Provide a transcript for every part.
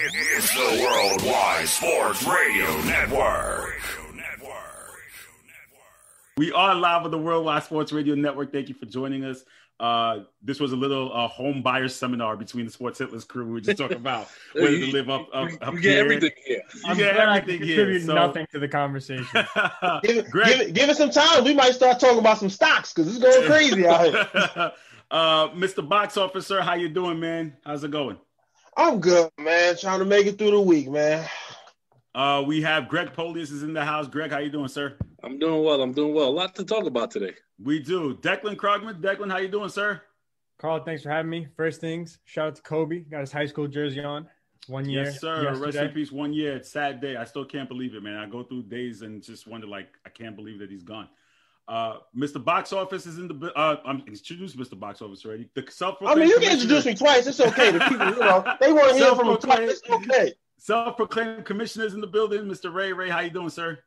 It's the Worldwide Sports Radio Network. We are live on the Worldwide Sports Radio Network. Thank you for joining us. This was a little home buyer seminar between the Sports Hitless crew. We were just talking about whether to live up you get everything here. You get everything here. Contribute nothing to the conversation. Give it some time. We might start talking about some stocks because it's going crazy out here. Mr. Box Officer, how you doing, man? How's it going? I'm good, man. Trying to make it through the week, man. We have Greg Polius is in the house. Greg, how you doing, sir? I'm doing well. A lot to talk about today. We do. Declan Krogman. Declan, how you doing, sir? Carl, thanks for having me. First things, shout out to Kobe. Got his high school jersey on. 1 year. Yes, sir. Yesterday. Rest in peace. 1 year. It's a sad day. I still can't believe it, man. I go through days and just wonder, I can't believe that he's gone. Mr. Box Office is in the I'm introduced Mr. Box Office already. You can introduce me twice. It's okay. The people, they want to hear from me twice. It's okay. Self-proclaimed commissioners in the building. Mr. Ray. Ray, how you doing, sir?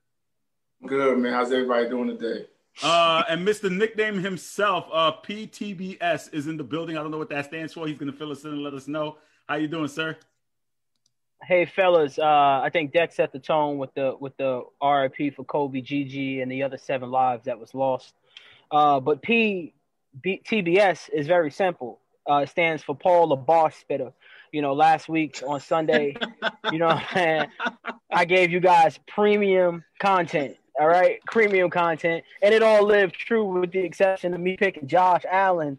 Good, man. How's everybody doing today? And Mr. Nickname himself, PTBS, is in the building. I don't know what that stands for. He's going to fill us in and let us know. How you doing, sir? Hey, fellas. I think Deck set the tone with the RIP for Kobe, Gigi, and the other 7 lives that was lost. But TBS is very simple. It stands for Paul the Boss Spitter. Last week on Sunday, I gave you guys premium content. All right, premium content, and it all lived true with the exception of me picking Josh Allen,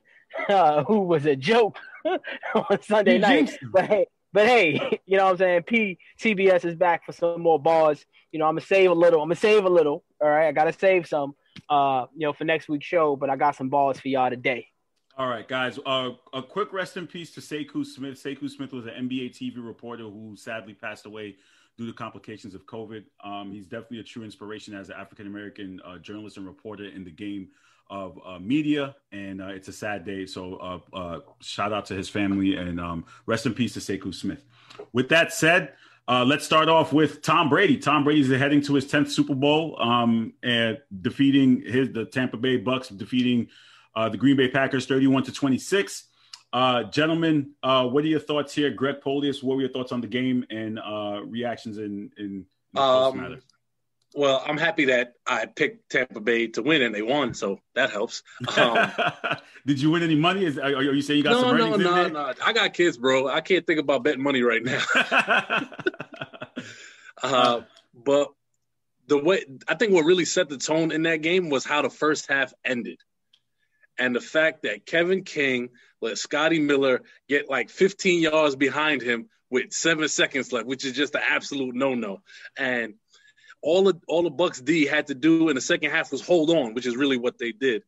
who was a joke on Sunday night. But hey, you know what I'm saying? TBS is back for some more bars. I'm gonna save a little. All right, I gotta save some, for next week's show. But I got some bars for y'all today. All right, guys. A quick rest in peace to Sekou Smith. Sekou Smith was an NBA TV reporter who sadly passed away due to complications of COVID. He's definitely a true inspiration as an African-American journalist and reporter in the game of media, and it's a sad day. So shout out to his family, and rest in peace to Sekou Smith. With that said, let's start off with Tom Brady. Tom Brady is heading to his 10th Super Bowl and defeating the Tampa Bay Bucks, defeating the Green Bay Packers 31-26. Gentlemen, what are your thoughts here? Greg Polius, what were your thoughts on the game and reactions in the post-matter? Well, I'm happy that I picked Tampa Bay to win and they won, so that helps. Did you win any money? Are you saying you got some earnings in there? No. I got kids, bro. I can't think about betting money right now. But I think what really set the tone in that game was how the first half ended. And the fact that Kevin King let Scotty Miller get 15 yards behind him with 7 seconds left, which is just an absolute no-no. And all the Bucks D had to do in the second half was hold on, which is really what they did.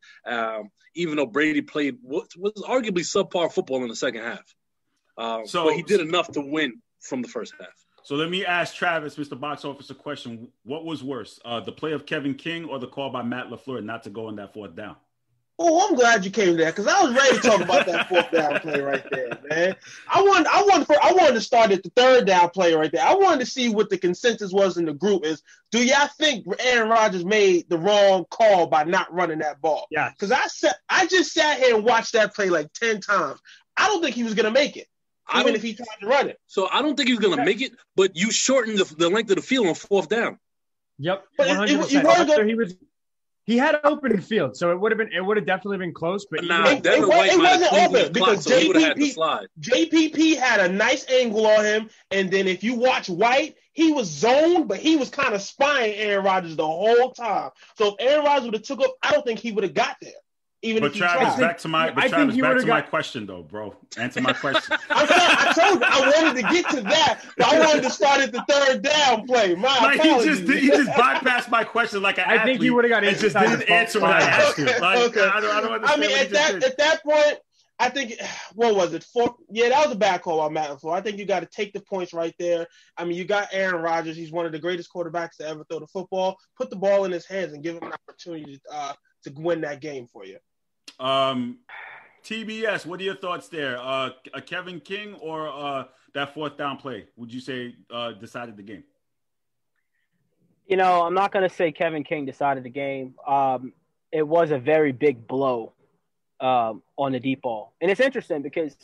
Even though Brady played what was arguably subpar football in the second half. But he did enough to win from the first half. So let me ask Travis, Mr. Box Office, a question. What was worse, the play of Kevin King or the call by Matt LaFleur not to go on that 4th down? Oh, I'm glad you came there because I was ready to talk about that 4th down play right there, man. I wanted to start at the 3rd down play right there. I wanted to see what the consensus was in the group is. Do y'all think Aaron Rodgers made the wrong call by not running that ball? Yeah. Because I just sat here and watched that play 10 times. I don't think he was going to make it, even if he tried to run it. So I don't think he was going to make it, but you shortened the length of the field on 4th down. Yep. But 100%. He had an opening field, so it would have definitely been close. But it wasn't open because JPP had a nice angle on him, and then if you watch White, he was zoned, but he was kind of spying Aaron Rodgers the whole time. So if Aaron Rodgers would have took up, I don't think he would have got there. But Travis, back to my question, though, bro. Answer my question. I told you I wanted to get to that, but I wanted to start at the 3rd down play. He just bypassed my question like an athlete. I think he would have got it. Just didn't answer what I asked him. Okay. I don't understand. I mean, at that point, I think what was it? 4? Yeah, that was a bad call on Matt LaFleur. I think you got to take the points right there. I mean, you got Aaron Rodgers. He's one of the greatest quarterbacks to ever throw the football. Put the ball in his hands and give him an opportunity to win that game for you. TBS, what are your thoughts there? A Kevin King or that 4th down play, would you say decided the game? I'm not going to say Kevin King decided the game. It was a very big blow on the deep ball. And it's interesting because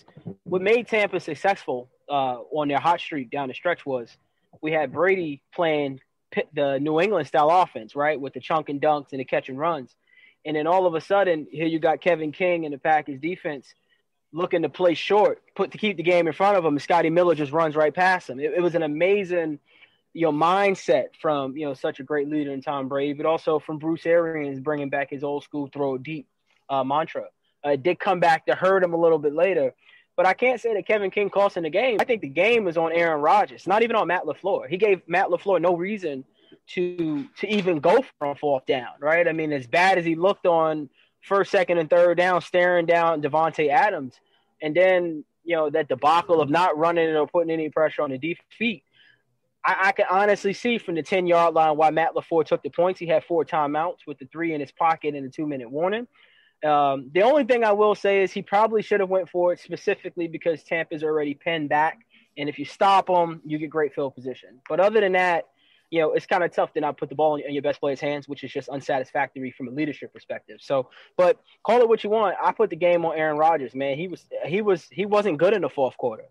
what made Tampa successful on their hot streak down the stretch was we had Brady playing the New England style offense, right, with the chunk and dunks and the catch and runs. And then all of a sudden, here you got Kevin King and the Packers defense looking to play short, to keep the game in front of him, and Scotty Miller just runs right past him. It was an amazing, mindset from, such a great leader in Tom Brady, but also from Bruce Arians bringing back his old school throw deep mantra. It did come back to hurt him a little bit later, but I can't say that Kevin King cost in the game. I think the game was on Aaron Rodgers, not even on Matt LaFleur. He gave Matt LaFleur no reason to even go for a fourth down, right? I mean, as bad as he looked on first, second, and third down, staring down Devontae Adams, and then, that debacle of not running it or putting any pressure on the defense feet. I can honestly see from the 10-yard line why Matt LaFleur took the points. He had 4 timeouts with the 3 in his pocket and a 2-minute warning. The only thing I will say is he probably should have went for it specifically because Tampa's already pinned back. And if you stop them, you get great field position. But other than that, it's kind of tough to not put the ball in your best player's hands, which is just unsatisfactory from a leadership perspective. So, but call it what you want. I put the game on Aaron Rodgers, man. He wasn't good in the fourth quarter.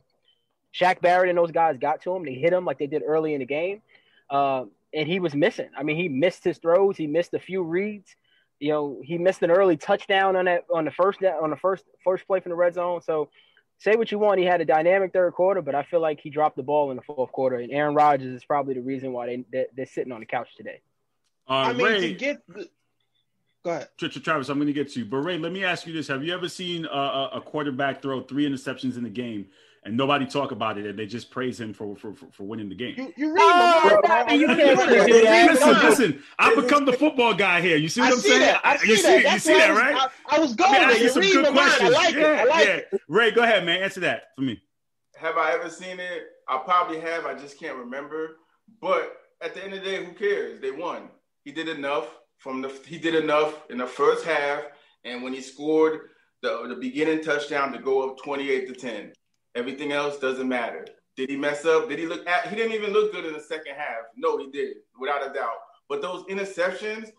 Shaq Barrett and those guys got to him. They hit him like they did early in the game. And he was missing. I mean, he missed his throws. He missed a few reads. He missed an early touchdown on the first play from the red zone. So say what you want. He had a dynamic third quarter, but I feel like he dropped the ball in the fourth quarter. And Aaron Rodgers is probably the reason why they're sitting on the couch today. Ray, go ahead. Travis, I'm going to get to you. But Ray, let me ask you this. Have you ever seen a quarterback throw 3 interceptions in the game and nobody talk about it and they just praise him for winning the game? You read my mind. You can't really do that. Listen, I've become the football guy here. You see what I'm saying? You see that, right? I was going there. You read my mind. I like it. Ray, go ahead, man. Answer that for me. Have I ever seen it? I probably have. I just can't remember. But at the end of the day, who cares? They won. He did enough He did enough in the first half, and when he scored the beginning touchdown to go up 28-10. Everything else doesn't matter. Did he mess up? He didn't even look good in the second half. No, he did, without a doubt. But those interceptions,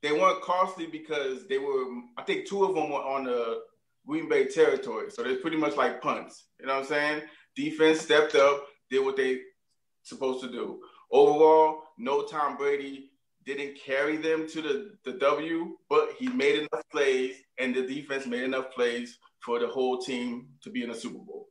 they weren't costly because I think 2 of them were on the Green Bay territory. So they're pretty much like punts. You know what I'm saying? Defense stepped up, did what they supposed to do. Overall, no, Tom Brady didn't carry them to the W, but he made enough plays, and the defense made enough plays for the whole team to be in the Super Bowl.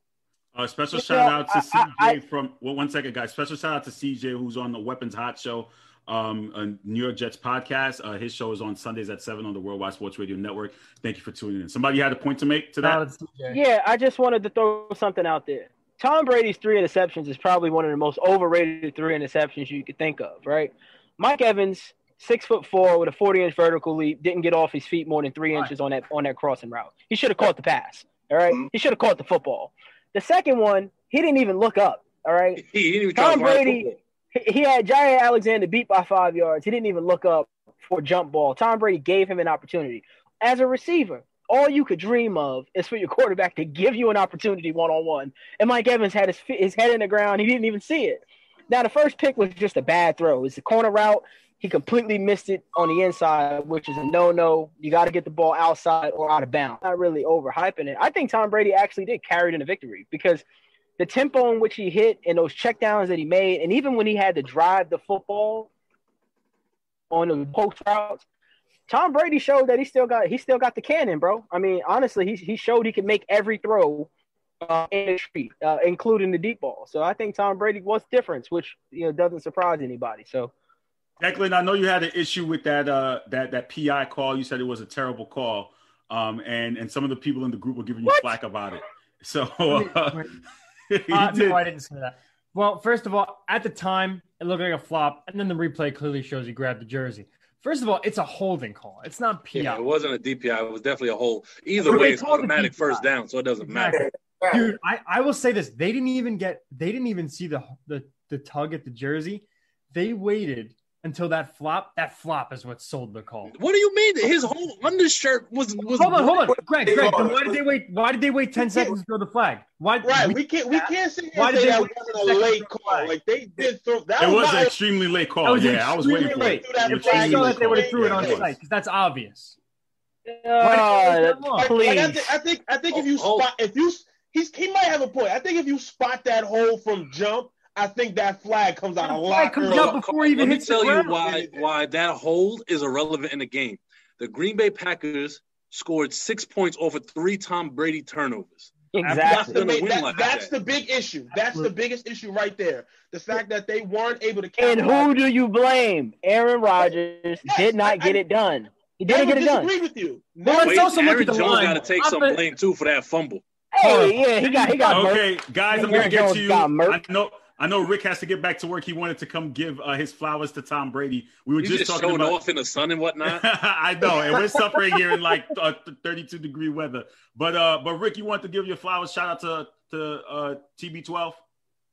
Special shout out to CJ from one second, guys. Special shout out to CJ, who's on the Weapons Hot Show, a New York Jets podcast. His show is on Sundays at 7 on the Worldwide Sports Radio Network. Thank you for tuning in. Somebody had a point to make to that? Yeah, I just wanted to throw something out there. Tom Brady's 3 interceptions is probably one of the most overrated 3 interceptions you could think of, right? Mike Evans, 6'4" with a 40-inch vertical leap, didn't get off his feet more than 3 inches on that crossing route. He should have caught the pass. All right, He should have caught the football. The second one, he didn't even look up. All right, He didn't even Tom Brady, he had Jair Alexander beat by 5 yards. He didn't even look up for a jump ball. Tom Brady gave him an opportunity. As a receiver, all you could dream of is for your quarterback to give you an opportunity one-on-one. And Mike Evans had his head in the ground. He didn't even see it. Now, the first pick was just a bad throw. It's a corner route. He completely missed it on the inside, which is a no-no. You got to get the ball outside or out of bounds. Not really overhyping it. I think Tom Brady actually did carry it in a victory because the tempo in which he hit and those checkdowns that he made, and even when he had to drive the football on the post routes, Tom Brady showed that he still got the cannon, bro. I mean, honestly, he showed he could make every throw in the street, including the deep ball. So I think Tom Brady was different, which doesn't surprise anybody. So. Declan, I know you had an issue with that PI call. You said it was a terrible call, and some of the people in the group were giving you flack about it. So no, I didn't say that. Well, first of all, at the time, it looked like a flop, and then the replay clearly shows he grabbed the jersey. First of all, it's a holding call. It's not PI. Yeah, it wasn't a DPI. It was definitely a hold. Either way, it's automatic first down, so it doesn't matter. Dude, I will say this: they didn't even see the tug at the jersey. They waited until that flop is what sold the call. What do you mean? His whole undershirt was Hold on. Greg, then why did they wait 10 seconds to throw the flag? Why? Right, we can't sit here and say that wasn't a late call. Like they did throw that. It was an extremely late call. Yeah, I was waiting for it. If they saw that, they would have threw it on site because that's obvious. I think if he might have a point. I think if you spot that hole from jump, I think that flag comes out a lot comes earlier. out before he even hits the ground. Let me tell you why that hold is irrelevant in the game. The Green Bay Packers scored 6 points over 3 Tom Brady turnovers. Exactly. That's the big issue. That's the biggest issue right there. The fact that they weren't able to And who do you blame? Aaron Rodgers did not get it done. He didn't get it done. I disagree with you. Well, let's also look Aaron at the Jones line. got to take some blame too for that fumble. Hey, yeah, he got okay, guys, I'm gonna get to you. Got I know Rick has to get back to work. He wanted to come give his flowers to Tom Brady. We were just talking showing about off in the sun and whatnot. I know, and we're suffering here in like 32-degree weather. But Rick, you want to give your flowers? Shout out to TB12.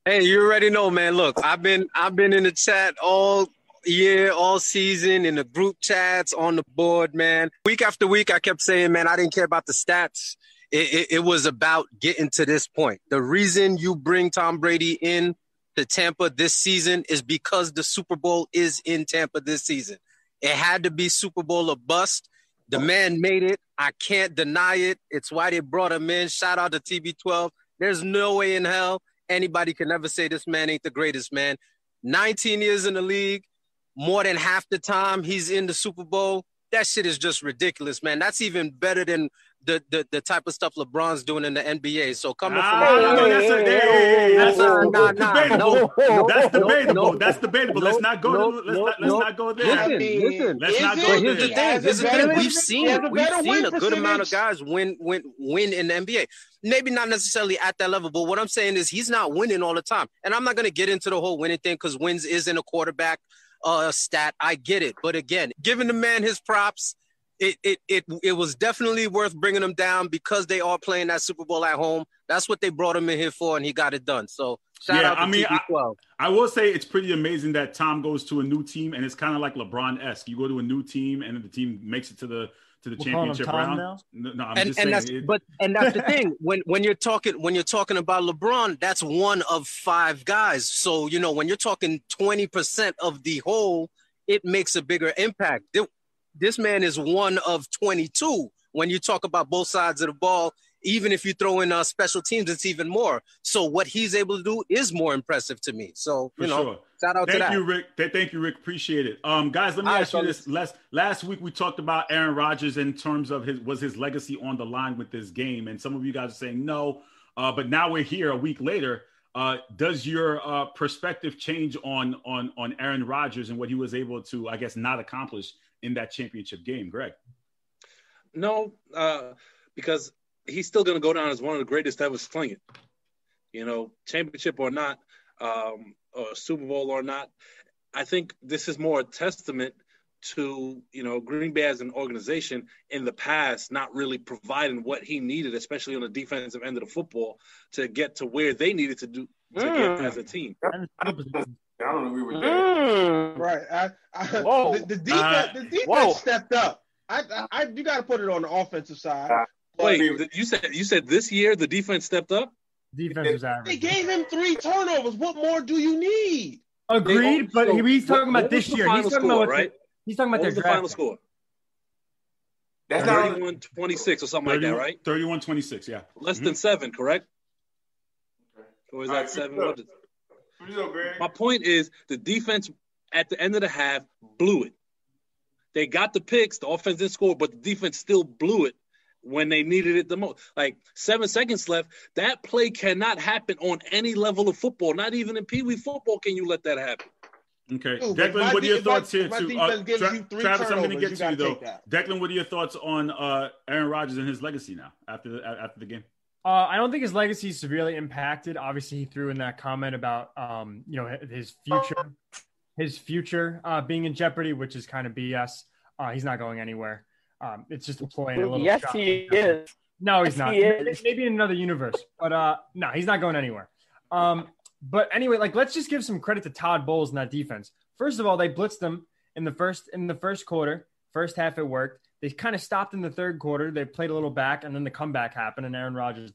Hey, you already know, man. Look, I've been in the chat all year, all season, in the group chats, on the board, man. Week after week, I kept saying, man, I didn't care about the stats. It was about getting to this point. The reason you bring Tom Brady in to Tampa this season is because the Super Bowl is in Tampa this season. It had to be Super Bowl or bust. The man made it. I can't deny it. It's why they brought him in. Shout out to TB12. There's no way in hell anybody can ever say this man ain't the greatest, man. 19 years in the league, more than half the time he's in the Super Bowl. That shit is just ridiculous, man. That's even better than the type of stuff LeBron's doing in the NBA. So coming from that's debatable. That's debatable. Let's not go there. Here's the thing. We've seen a good amount of guys win in the NBA. Maybe not necessarily at that level, but what I'm saying is he's not winning all the time. And I'm not going to get into the whole winning thing because wins isn't a quarterback stat. I get it. But again, giving the man his props, it was definitely worth bringing him down because they are playing that Super Bowl at home. That's what they brought him in here for, and he got it done. So shout out to TB12. I will say it's pretty amazing that Tom goes to a new team, and it's kind of like LeBron-esque. You go to a new team, and the team makes it to the championship round. No, I'm just saying. That's the thing. When you're talking about LeBron, that's one of 5 guys. So when you're talking 20% of the whole, it makes a bigger impact. This man is one of 22 when you talk about both sides of the ball. Even if you throw in special teams, it's even more. So what he's able to do is more impressive to me. So, sure. Shout out to that. Thank you, Rick. Appreciate it. Guys, let me ask you this. Last week we talked about Aaron Rodgers in terms of his legacy on the line with this game. And some of you guys are saying no. But now we're here a week later. Does your perspective change on Aaron Rodgers and what he was able to, I guess, not accomplish in that championship game, Greg? No, because he's still going to go down as one of the greatest to ever sling it. Championship or not, or Super Bowl or not. I think this is more a testament to, Green Bay as an organization in the past not really providing what he needed, especially on the defensive end of the football, to get to where they needed to get as a team. I don't agree with that. Right. The defense stepped up. You got to put it on the offensive side. Wait, you said this year the defense stepped up? Defense was average. They gave him 3 turnovers. What more do you need? Agreed, but he's talking about this year. He's talking about he's talking about their the final score. That's 31-26 or something like that, right? 31-26, yeah. Less than 7, correct? Or is that 7? My point is the defense at the end of the half blew it. They got the picks, the offense didn't score, but the defense still blew it when they needed it the most. Like 7 seconds left, that play cannot happen on any level of football. Not even in Pee Wee football can you let that happen. Okay. Declan, what are your thoughts here? Travis, I'm going to get to you, though. Declan, what are your thoughts on Aaron Rodgers and his legacy now after the game? I don't think his legacy is severely impacted. Obviously, he threw in that comment about, his future being in jeopardy, which is kind of BS. He's not going anywhere. It's just employing a little. Yes, shot. He is. No, he's not. Maybe in another universe, but no, he's not going anywhere. But anyway, let's just give some credit to Todd Bowles in that defense. First of all, they blitzed them in the first quarter. First half, it worked. They kind of stopped in the third quarter. They played a little back, and then the comeback happened, and Aaron Rodgers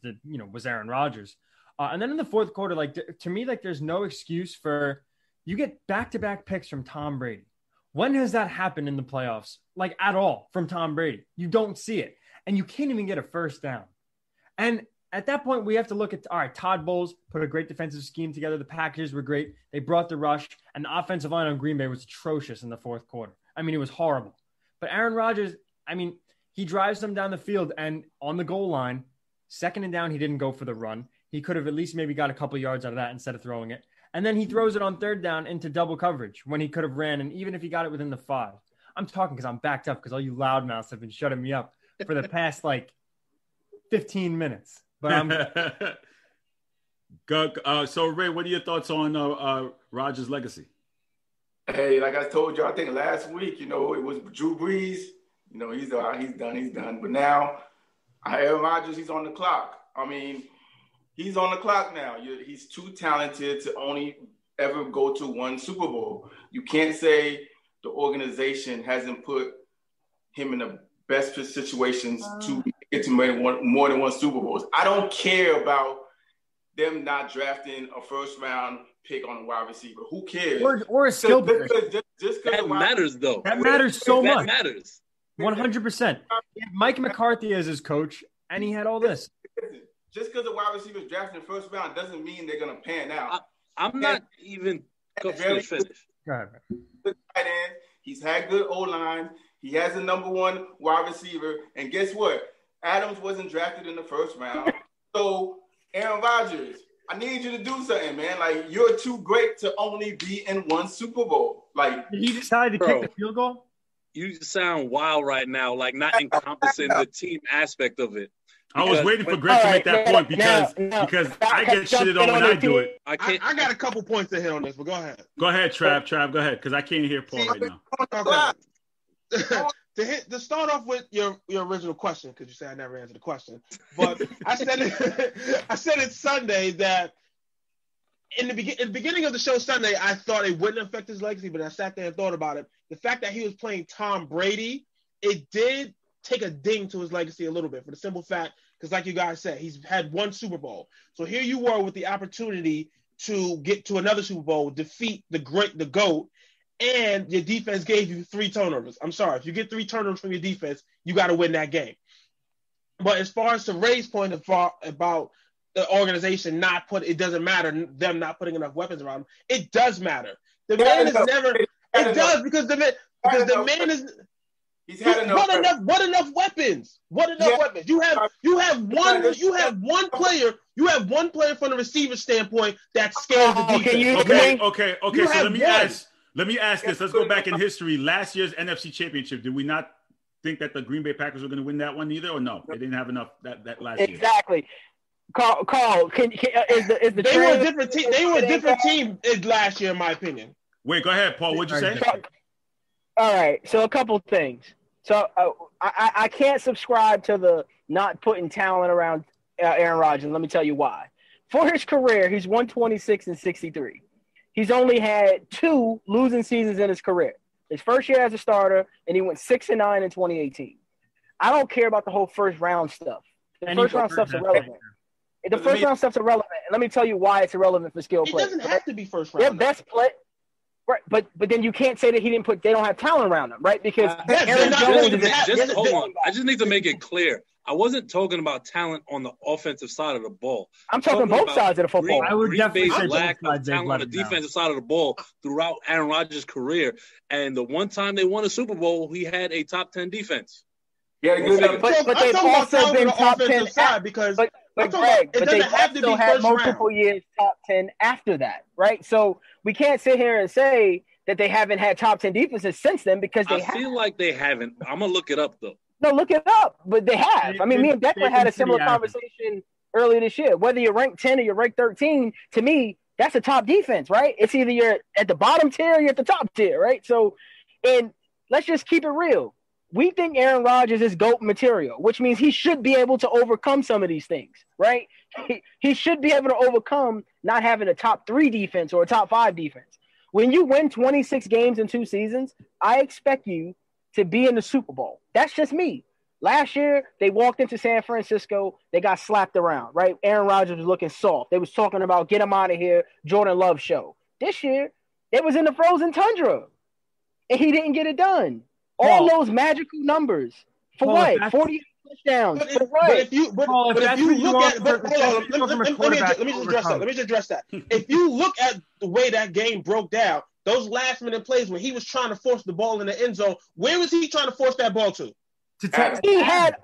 was Aaron Rodgers. And then in the fourth quarter, to me, there's no excuse for you get back-to-back picks from Tom Brady. When has that happened in the playoffs? At all from Tom Brady? You don't see it. And you can't even get a first down. And at that point, we have to look at, all right, Todd Bowles put a great defensive scheme together. The Packers were great. They brought the rush, and the offensive line on Green Bay was atrocious in the fourth quarter. I mean, it was horrible. But Aaron Rodgers, I mean, he drives them down the field, and on the goal line, 2nd and down, he didn't go for the run. He could have at least maybe got a couple yards out of that instead of throwing it. And then he throws it on 3rd down into double coverage when he could have ran, and even if he got it within the 5. I'm talking because I'm backed up because all you loudmouths have been shutting me up for the past, 15 minutes. But I'm so Ray, what are your thoughts on Rodgers' legacy? Hey, like I told you, I think last week, it was Drew Brees. He's done. But now, Aaron Rodgers, he's on the clock. I mean, he's on the clock now. He's too talented to only ever go to one Super Bowl. You can't say the organization hasn't put him in the best situations to get to more than one Super Bowls. I don't care about them not drafting a first-round pick on a wide receiver. Who cares? Or a skill position. That matters, though. That matters so much. That matters. 100%. Mike McCarthy as his coach, and he had all this. Just because the wide receivers drafted in the first round doesn't mean they're going to pan out. I'm not even finished. Go ahead. He's had good O-line. He has a number 1 wide receiver. And guess what? Adams wasn't drafted in the first round. So, Aaron Rodgers, I need you to do something, man. You're too great to only be in one Super Bowl. Did he decide to kick the field goal? You sound wild right now, not encompassing the team aspect of it. I was waiting for Greg to make that point because I get shitted on when I do it. I got a couple points to hit on this, but go ahead. Go ahead, Trav, go ahead, because I can't hear Paul right now. Okay. to start off with your original question, because you said I never answered the question, but I said it Sunday that in the beginning of the show Sunday, I thought it wouldn't affect his legacy, but I sat there and thought about it. The fact that he was playing Tom Brady, it did take a ding to his legacy a little bit for the simple fact, because like you guys said, he's had one Super Bowl. So here you were with the opportunity to get to another Super Bowl, defeat the GOAT, and your defense gave you 3 turnovers. I'm sorry, if you get 3 turnovers from your defense, you got to win that game. But as far as to Ray's point about the organization it doesn't matter, them not putting enough weapons around him, it does matter. The man is never, it does because the man is, he's had enough. What enough weapons? What enough weapons? You have one player from the receiver standpoint that scares the defense. Okay. So let me ask this. Let's go back in history. Last year's NFC Championship, did we not think that the Green Bay Packers were going to win that one either, or no? They didn't have enough that last year. Exactly. Carl, is the they were a different team. They were a different team last year, in my opinion. Wait, go ahead, Paul. What'd you say? All right. So a couple things. So I can't subscribe to the not putting talent around Aaron Rodgers. Let me tell you why. For his career, he's 126-63. He's only had 2 losing seasons in his career. His first year as a starter, and he went 6-9 in 2018. I don't care about the whole first round stuff. The first round stuff's irrelevant. The first round stuff's irrelevant. And let me tell you why it's irrelevant for skill players. It doesn't have to be first round. Their best play. Right, but then you can't say that they don't have talent around them, right? Because Aaron Jones hold on. I just need to make it clear. I wasn't talking about talent on the offensive side of the ball. I'm talking both sides of the football. I would definitely say lack of talent on the defensive side of the ball throughout Aaron Rodgers' career. And the one time they won a Super Bowl, he had a top 10 defense. Yeah, but they've also been top 10 side because But Greg, they still had multiple years top 10 after that, right? So we can't sit here and say that they haven't had top 10 defenses since then because they have. I feel like they haven't. I'm going to look it up, though. No, look it up. But they have. I mean, me and Declan had a similar conversation earlier this year. Whether you're ranked 10 or you're ranked 13, to me, that's a top defense, right? It's either you're at the bottom tier or you're at the top tier, right? So, and let's just keep it real. We think Aaron Rodgers is GOAT material, which means he should be able to overcome some of these things, right? He should be able to overcome not having a top 3 defense or a top 5 defense. When you win 26 games in 2 seasons, I expect you to be in the Super Bowl. That's just me. Last year, they walked into San Francisco. They got slapped around, right? Aaron Rodgers was looking soft. They was talking about get him out of here, Jordan Love show. This year, they was in the frozen tundra, and he didn't get it done. All those magical numbers. For what? touchdowns. But Right. if you look at, let me just address that. If you look at the way that game broke down, those last minute plays when he was trying to force the ball in the end zone, where was he trying to force that ball to? He had.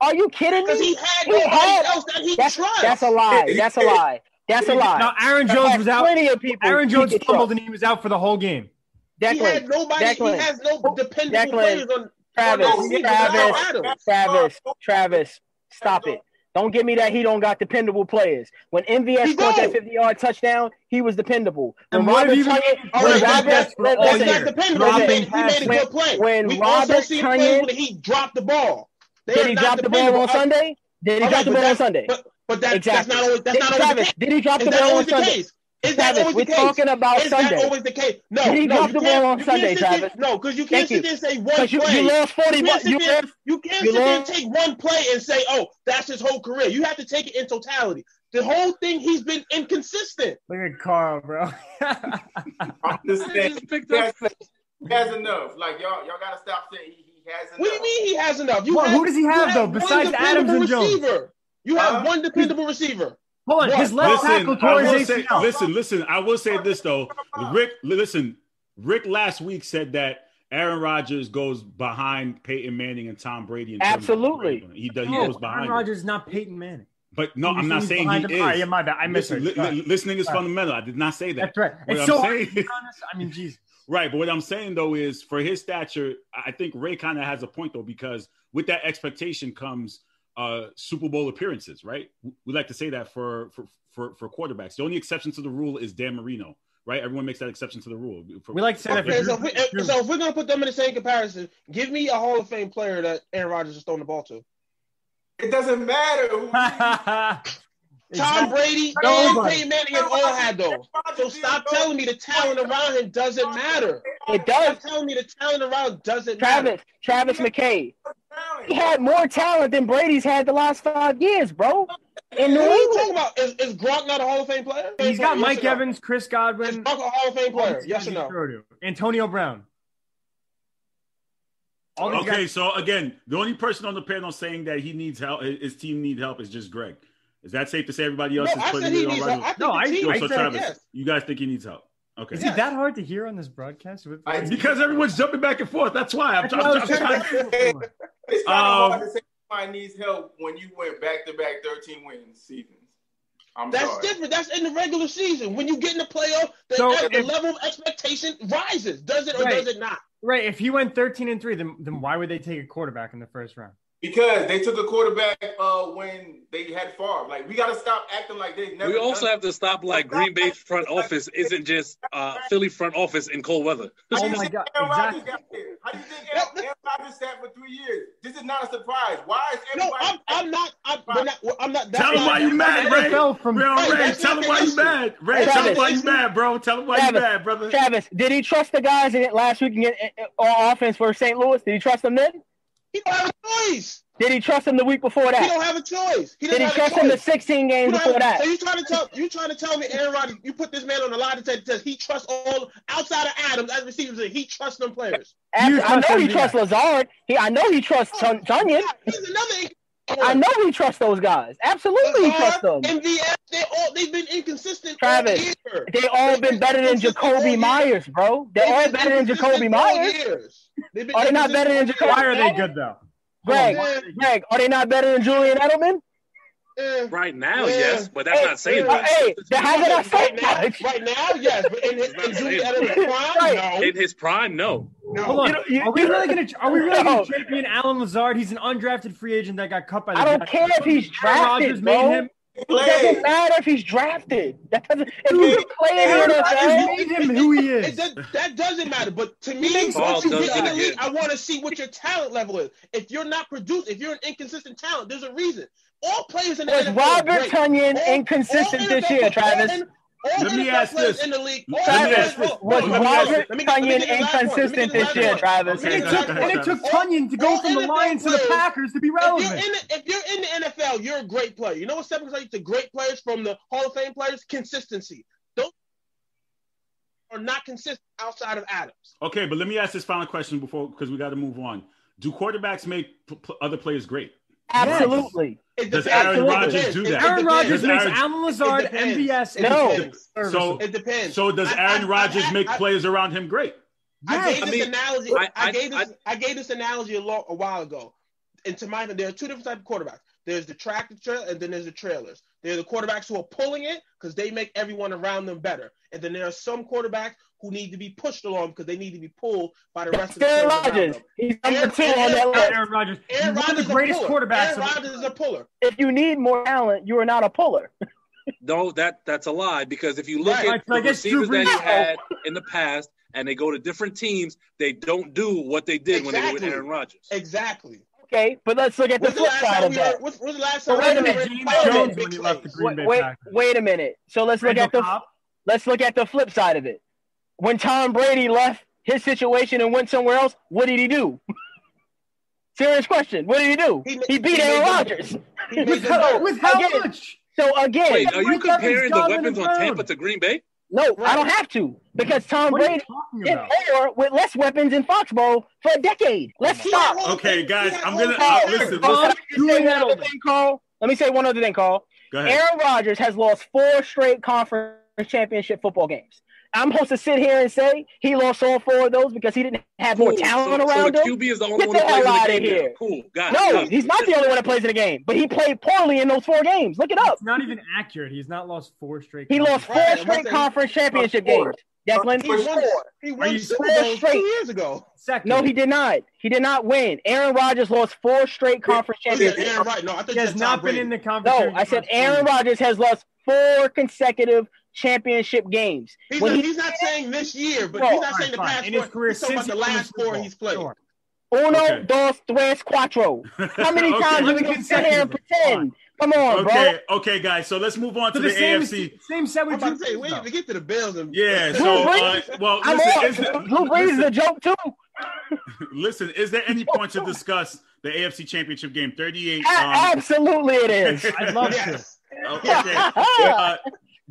Are you kidding me? Because he had nobody else that he trusts. That's a lie. That's a lie. That's a lie. No, Aaron Jones was out. Plenty of people. Aaron Jones fumbled and he was out for the whole game. He had nobody. He has no dependable players on. Travis, stop it. Don't give me that he don't got dependable players. When MVS scored that 50-yard touchdown, he was dependable. That's not dependable. He made a good play. We also see plays when he dropped the ball. Did he drop the ball on Sunday? But that's not always the case. Did he drop the ball on Sunday? Is that always the case? We're talking about Sunday. Is that always the case? No. Did he drop the ball on Sunday, Travis? No, because you can't sit there and say one play. You lost 40 bucks. You can't sit there and take one play and say, oh, that's his whole career. You have to take it in totality. The whole thing, he's been inconsistent. Look at Carl, bro. I'm just saying, he has enough. Like, y'all got to stop saying he has enough. What do you mean he has enough? Who does he have, though, besides Adams and Jones? You have one dependable receiver. Hold on, his left tackle tore his ACL. Listen. I will say this though, Rick last week said that Aaron Rodgers goes behind Peyton Manning and Tom Brady. Absolutely, he goes behind. Aaron Rodgers is not Peyton Manning. But no, I'm not saying he is. Yeah, my bad. I missed it. Listening is fundamental. I did not say that. That's right. It's so hard to be honest. I mean, Jesus. Right, but what I'm saying though is, for his stature, I think Ray kind of has a point though, because with that expectation comes Super Bowl appearances, right? We like to say that for quarterbacks. The only exception to the rule is Dan Marino, right? Everyone makes that exception to the rule. We like to say that. So if we're gonna put them in the same comparison, give me a Hall of Fame player that Aaron Rodgers has thrown the ball to. It doesn't matter. Tom Brady and Peyton Manning have all had those. So stop telling me the talent around him doesn't matter. It does. Stop telling me the talent around doesn't matter. Travis McKay. He had more talent than Brady's had the last 5 years, bro. In New England. What are you talking about? Is Gronk not a Hall of Fame player? He's got Mike Evans, Chris Godwin. Is Gronk a Hall of Fame player? Yes or no? Antonio Brown. Okay, so again, the only person on the panel saying that he needs help, his team needs help, is just Greg. Is that safe to say everybody else is putting it on right? I said Travis, yes. You guys think he needs help? Okay. Is it that hard to hear on this broadcast? Because everyone's jumping back and forth. That's why I'm trying It's kind of hard to say somebody needs help when you went back-to-back 13 wins seasons. That's different. That's in the regular season. When you get in the playoff, the level of expectation rises. Does it or does it not? Right. If he went 13-3, then why would they take a quarterback in the first round? Because they took a quarterback when they had Favre. Like, we got to stop acting like they never. We also have to stop like Green Bay front office isn't just Philly front office in cold weather. Oh my God! Exactly. How do you think Aaron Rodgers sat for 3 years? This is not a surprise. Why is everybody? No, I'm not. Tell him why you mad, Ray. Ray, tell him why you mad. Ray, tell him why you mad, bro. Tell him why you mad, brother. Travis, did he trust the guys last week on offense for St. Louis? Did he trust them then? He don't have a choice. Did he trust him the week before that? He don't have a choice. Did he trust him the 16 games before that? So you trying to tell me Aaron Rodgers, you put this man on the lie to test he trusts all outside of Adams as receivers, he trusts them players. I know he trusts Lazard. I know he trusts Tunyon. He's another. I know he trusts those guys. Absolutely, he trusts them. MVS, they've been inconsistent. Travis, they all been better than Jacoby Myers, bro. They're all better than Jacoby Myers. Are they not better than Jacoby? Why are they good though? Greg, are they not better than Julian Edelman? Right now, yes, but that's not saying much. Hey, how did I say that? Right now, yes, but in Julian Edelman's prime, no. In his prime, no. Hold on. Are we really going to champion Alan Lazard? He's an undrafted free agent that got cut by the I don't care if he's drafted, bro. It doesn't matter if he's drafted. That doesn't. If he's playing in the NFL, made him who he is. That doesn't matter. But to me, once you get in the league, I want to see what your talent level is. If you're not producing, if you're an inconsistent talent, there's a reason. All players in the NFL. Was Robert Tunyon inconsistent this year, Travis? Let me ask this. Was Robert Tunyon inconsistent this year, Travis? And it took Tunyon to go from the Lions to the Packers to be relevant. If you're in the NFL, you're a great player. You know what separates the great players from the Hall of Fame players? Consistency. Those are not consistent outside of Adams. Okay, but let me ask this final question because we got to move on. Do quarterbacks make other players great? Absolutely. Does Aaron Rodgers do that? Aaron Rodgers Does makes Aaron- Alan Lazard, MVS. No. So It depends. So does Aaron Rodgers make players around him great? I gave this analogy. I gave this analogy a while ago. And to my opinion, there are two different types of quarterbacks. There's the tractor trailer, and then there's the trailers. There are the quarterbacks who are pulling it because they make everyone around them better. And then there are some quarterbacks who need to be pushed along because they need to be pulled by the rest of the Aaron players around Rodgers. them. He's number 2 on that list. Aaron Rodgers. Aaron One of Rodgers the greatest is a puller. quarterbacks. Aaron Rodgers is a puller. If you need more talent, you are not a puller. No, that's a lie because if you look Right. at the I guess Drew receivers that he Brees- had in the past and they go to different teams, they don't do what they did when they were with Exactly. Aaron Rodgers. Exactly. Okay, but let's look at the When's the flip last side time of we that. heard? When's the last time Wait we a heard minute, Aaron James Rodgers Jones make when he left the plays? Green Bay Wait, Packers. wait a minute. So let's look Randall at Cobb. let's look at the flip side of it. When Tom Brady left his situation and went somewhere else, what did he do? Serious question. What did he do? He beat Aaron Rodgers. He made With them how, better. with how Again. much? So again, Wait, are you Mike comparing Evans, the Godwin, weapons and on Brown. Tampa to Green Bay? no, I don't have to because Tom What are you Brady talking did about? more with less weapons in Foxborough for a decade. Let's stop. Okay, guys, I'm gonna listen. Can I Listen. just say one other thing, Carl? Let me say one other thing, Carl. Go ahead. Aaron Rodgers has lost 4 straight conference championship football games. I'm supposed to sit here and say he lost all 4 of those because he didn't have more Cool. talent so around the him. QB is the only Get one who the plays in hell the outta game. here. Now. Cool, got it. No, got it. he's not the only one that plays in the game, but he played poorly in those 4 games. Look it up. It's not even accurate. He's not lost 4 straight. He lost 4 Right, straight I'm conference championship Four. games. Declan, He won, he Are won you Super four Bowls straight? 2 years ago. Second. no, he did not. He did not win. Aaron Rodgers lost 4 straight conference Yeah, championships. Aaron Rodgers. No, I thought He you has said not Tom been Brady. in the conference. No, I said Aaron Rodgers has lost 4 consecutive championship games. He's When not, he he's not saying this year, but No, he's not saying the Fine, past in his 4. career He's talking about since the he won last Super 4 Bowl. he's played. Sure. Uno, Okay. dos, tres, cuatro. How many Okay. times are we going to sit here and pretend? Come on, Okay, okay, guys. So let's move on to So the the same, AFC. same set I'm with about Drew to say, Brees, wait though. to get to the Bills. And, Yeah. Drew So, Brees? well, I'm listen. on. Drew Brees is a joke too. Listen, is there any point to discuss the AFC Championship game? 38. Absolutely, it is. I'd love to. yes. Okay.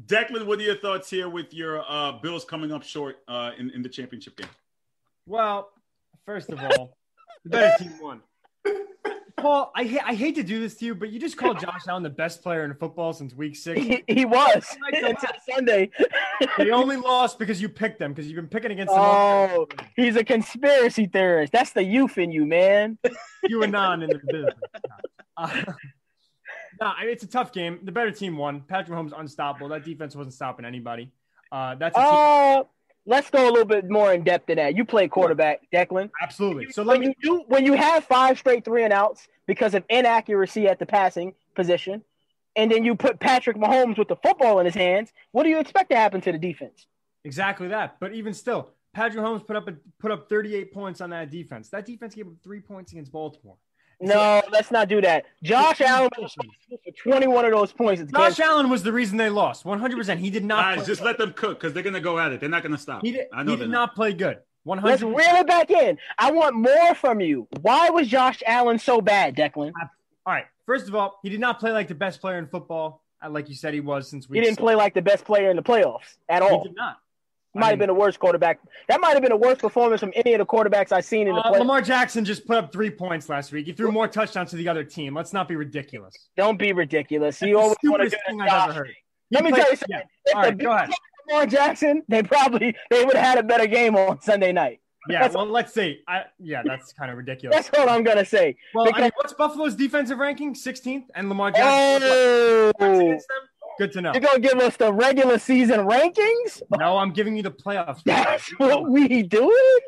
Declan, what are your thoughts here with your Bills coming up short in the championship game? Well, first of all, the better team won. Paul, I hate to do this to you, but you just called Josh Allen the best player in football since week 6. He was Like until Sunday. They only lost because you picked them, because you've been picking against them. all year. Oh, he's a conspiracy theorist. That's the youth in you, man. You and non in the business. It's a tough game. The better team won. Patrick Mahomes unstoppable. That defense wasn't stopping anybody. That's a team. Let's go a little bit more in depth to that. You play quarterback, Declan. Absolutely. So let me. When you have 5 straight 3-and-outs because of inaccuracy at the passing position, and then you put Patrick Mahomes with the football in his hands, what do you expect to happen to the defense? Exactly that. But even still, Patrick Mahomes put up 38 points on that defense. That defense gave up 3 points against Baltimore. No, let's not do that. Josh Allen was for 21 of those points. Josh Allen was the reason they lost. 100%. He did not. Guys, just let them cook because they're gonna go at it. They're not gonna stop. He did, I know he they're did not play good. 100%. Let's reel it back in. I want more from you. Why was Josh Allen so bad, Declan? All right. First of all, he did not play like the best player in football, like you said he was since He didn't play like the best player in the playoffs at all. He did not. Might have been the worst quarterback. That might have been the worst performance from any of the quarterbacks I've seen in the playoffs. Lamar Jackson just put up 3 points last week. He threw more touchdowns to the other team. Let's not be ridiculous. Don't be ridiculous. That's You the always want to stupidest do thing that. I've ever heard. Let me tell you something. Yeah. If All the right, go ahead. Bills had Lamar Jackson, they would have had a better game on Sunday night. Yeah, well, let's see. That's kind of ridiculous. That's what I'm gonna say. Well, Because- what's Buffalo's defensive ranking? 16th, and Lamar Jackson. Points Oh, against them? Good to know. you're gonna give us the regular season rankings? No, I'm giving you the playoffs. That's what we doing?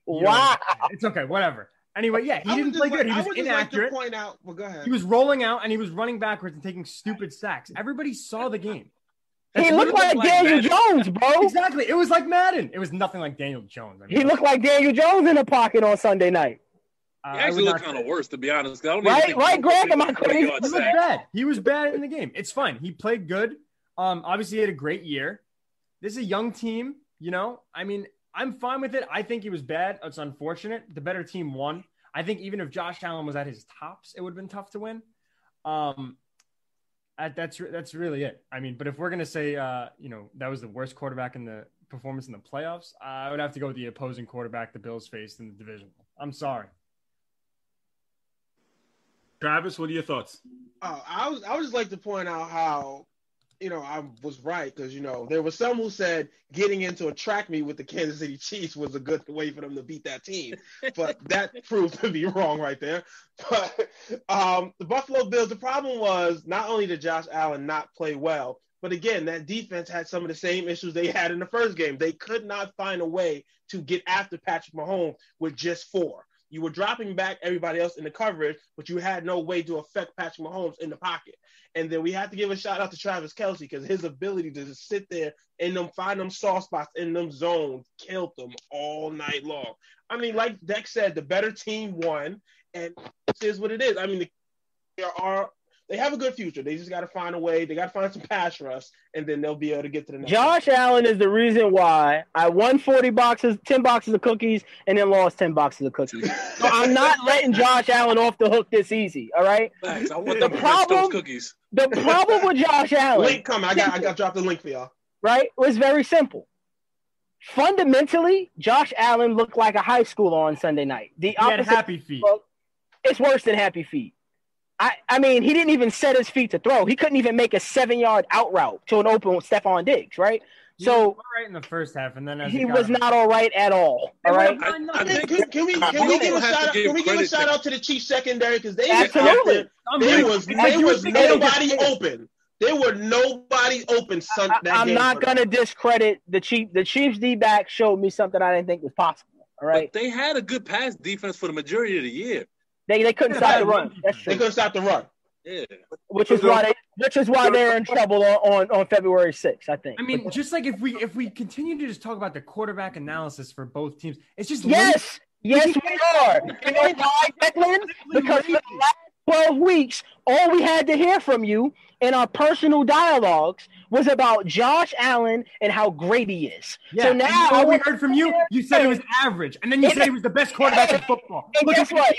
Wow. It's okay, whatever. Anyway, yeah, he didn't play good. He was inaccurate. Point out. Well, go ahead. He was rolling out and he was running backwards and taking stupid sacks. Everybody saw the game. He That's looked like literally Daniel Madden. Jones, bro. Exactly. It was like Madden. It was nothing like Daniel Jones. I mean, He looked like Daniel Jones in the pocket on Sunday night. He I actually would looked not- kind of worse, to be honest. 'Cause I don't Right? even think Right, Greg? Am I crazy? He looked bad. He was bad in the game. It's fine. He played good. Obviously, he had a great year. This is a young team. I mean, I'm fine with it. I think he was bad. It's unfortunate. The better team won. I think even if Josh Allen was at his tops, it would have been tough to win. That's really it. I mean, but if we're gonna say, that was the worst quarterback in the performance in the playoffs, I would have to go with the opposing quarterback the Bills faced in the division. I'm sorry. Travis, what are your thoughts? I would just like to point out how, I was right because, there was some who said getting into a track meet with the Kansas City Chiefs was a good way for them to beat that team. But that proved to be wrong right there. But the Buffalo Bills, the problem was not only did Josh Allen not play well, but again, that defense had some of the same issues they had in the first game. They could not find a way to get after Patrick Mahomes with just 4. You were dropping back everybody else in the coverage, but you had no way to affect Patrick Mahomes in the pocket. And then we have to give a shout out to Travis Kelce because his ability to just sit there and find them soft spots in them zones killed them all night long. I mean, like Dex said, the better team won, and this is what it is. I mean, they have a good future. They just got to find a way. They got to find some pass rush, and then they'll be able to get to the next. Josh Allen is the reason why I won 10 boxes of cookies, and then lost 10 boxes of cookies. So I'm not letting Josh Allen off the hook this easy. All right. Thanks. I want the problem. Cookies. The problem with Josh Allen. Link coming. I got to drop the link for y'all. Right. It was very simple. Fundamentally, Josh Allen looked like a high schooler on Sunday night. He had happy feet. It's worse than happy feet. I mean, he didn't even set his feet to throw. He couldn't even make a 7-yard out route to an open Stephon Diggs, right? So he was all right in the first half, and then he was not all right at all. All right. Can we give a shout out to the Chiefs secondary because they absolutely there was nobody open. There were nobody open. I'm not gonna discredit the Chiefs. The Chiefs D-back showed me something I didn't think was possible. All right. But they had a good pass defense for the majority of the year. They couldn't stop the run. That's true. They couldn't stop the run. Yeah. Which is why they're in trouble on February 6th, I think. I mean, just like if we continue to just talk about the quarterback analysis for both teams, it's just yes, we are. You know why, Declan? Because for the last 12 weeks, all we had to hear from you in our personal dialogues was about Josh Allen and how great he is. Yeah. So now all we heard from you, you said he was average, and then you said he was the best quarterback in football. And guess what?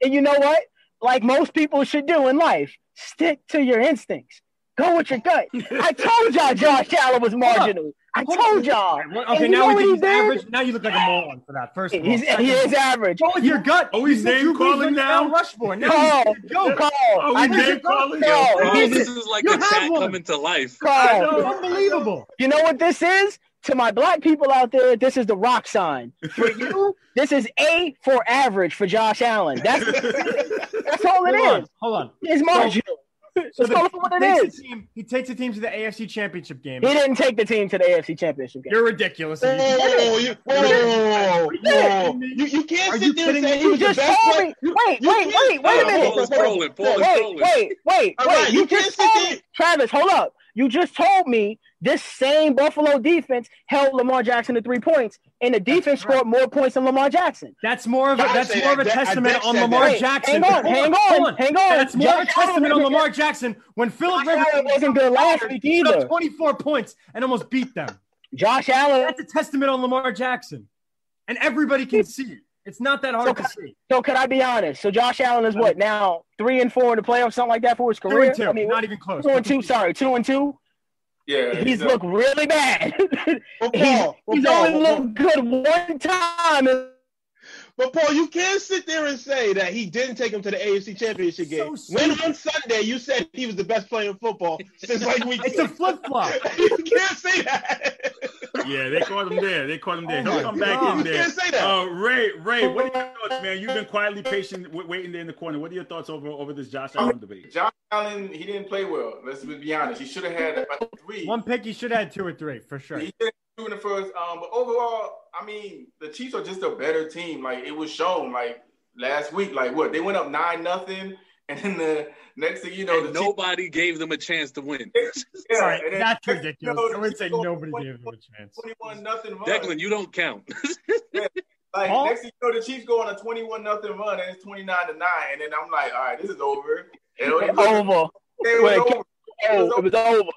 You know what? Like most people should do in life, stick to your instincts. Go with your gut. I told y'all Josh Allen was marginal. I told y'all. Okay, now we think he's average. Now you look like a moron for that. First of all, he is average. Go with your gut. Oh, he's name calling now. Rushmore. Call. Oh, he's name calling. This is like the chat coming to life. Unbelievable. You know what this is? To my black people out there, this is the rock sign. For you, this is A for average for Josh Allen. That's all it is. Hold on. It's marginal. So he takes the team to the AFC Championship game. He didn't take the team to the AFC Championship game. You're ridiculous. You can't sit there and say he was the best player. Wait a minute. Wait. You just told me, Travis, hold up. You just told me this same Buffalo defense held Lamar Jackson to 3 points, and the defense scored more points than Lamar Jackson. That's more of a testament on Lamar Jackson. Hang on. That's more of a testament on Lamar Jackson when Philip Rivers wasn't good last week either. 24 points and almost beat them. Josh Allen. That's a testament on Lamar Jackson, and everybody can see it. It's not that hard to see. So could I be honest? So Josh Allen is what now 3-4 in the playoffs, something like that for his career. 2-2. I mean, not even close. 2-2. Sorry, 2-2. Yeah, he's looked really bad. He's only looked good one time. But Paul, you can't sit there and say that he didn't take him to the AFC Championship game. When on Sunday you said he was the best player in football since like week. It's a flip flop. You can't say that. Yeah, they caught him there. He'll come back in there. You can't say that. Ray, what are your thoughts, man? You've been quietly patient, waiting there in the corner. What are your thoughts over this Josh Allen debate? Josh Allen, he didn't play well. Let's be honest. He should have had about 3. One pick. He should have had 2 or 3 for sure. He did 2 in the first. But overall, I mean, the Chiefs are just a better team. Like it was shown. Like last week, like what they went up 9-0, and then the next thing you know, nobody gave them a chance to win. Yeah, that's ridiculous. I would say nobody gave them a chance. 21-0 run. Declan, you don't count. Yeah. Like next thing you know, the Chiefs go on a 21-0 run, and it's 29-9, and then I'm like, all right, this is over. It was over.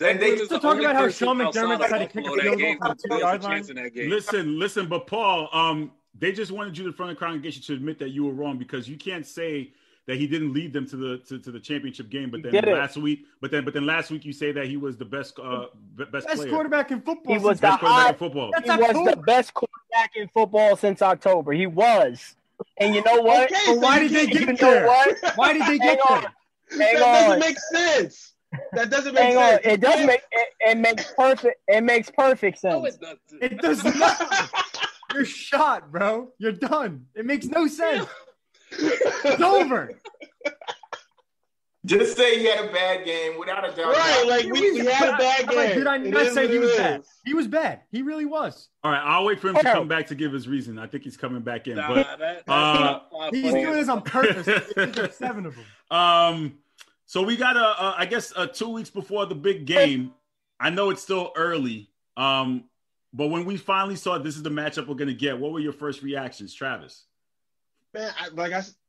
And they still talking about how Sean McDermott tried to kick a field goal from the 2-yard line. Listen, but Paul, they just wanted you in front of the congregation to admit that you were wrong because you can't say that he didn't lead them to the championship game. But then last week you say that he was the best player. Quarterback in football. He was the best quarterback in football since October. He was. And you know what? Okay, But why did they You get know there? what? Why did they get Hang on. there? Hang That on. doesn't make sense. That doesn't make Hang on. sense. It does make it makes perfect. It makes perfect No, sense. it doesn't. It does not. You're shot, bro. You're done. It makes no sense. It's over. Just say he had a bad game without a doubt. Right, like we had a bad I'm like, game. did I It not is say what he it was is. bad? He was bad. He really was. All right, I'll wait for him to come back to give his reason. I think he's coming back in. Nah, But that's uh, not He's funny. doing this on purpose. There's 7 of them. So we got I guess 2 weeks before the big game. I know it's still early. But when we finally saw this is the matchup we're gonna get, what were your first reactions, Travis? Man,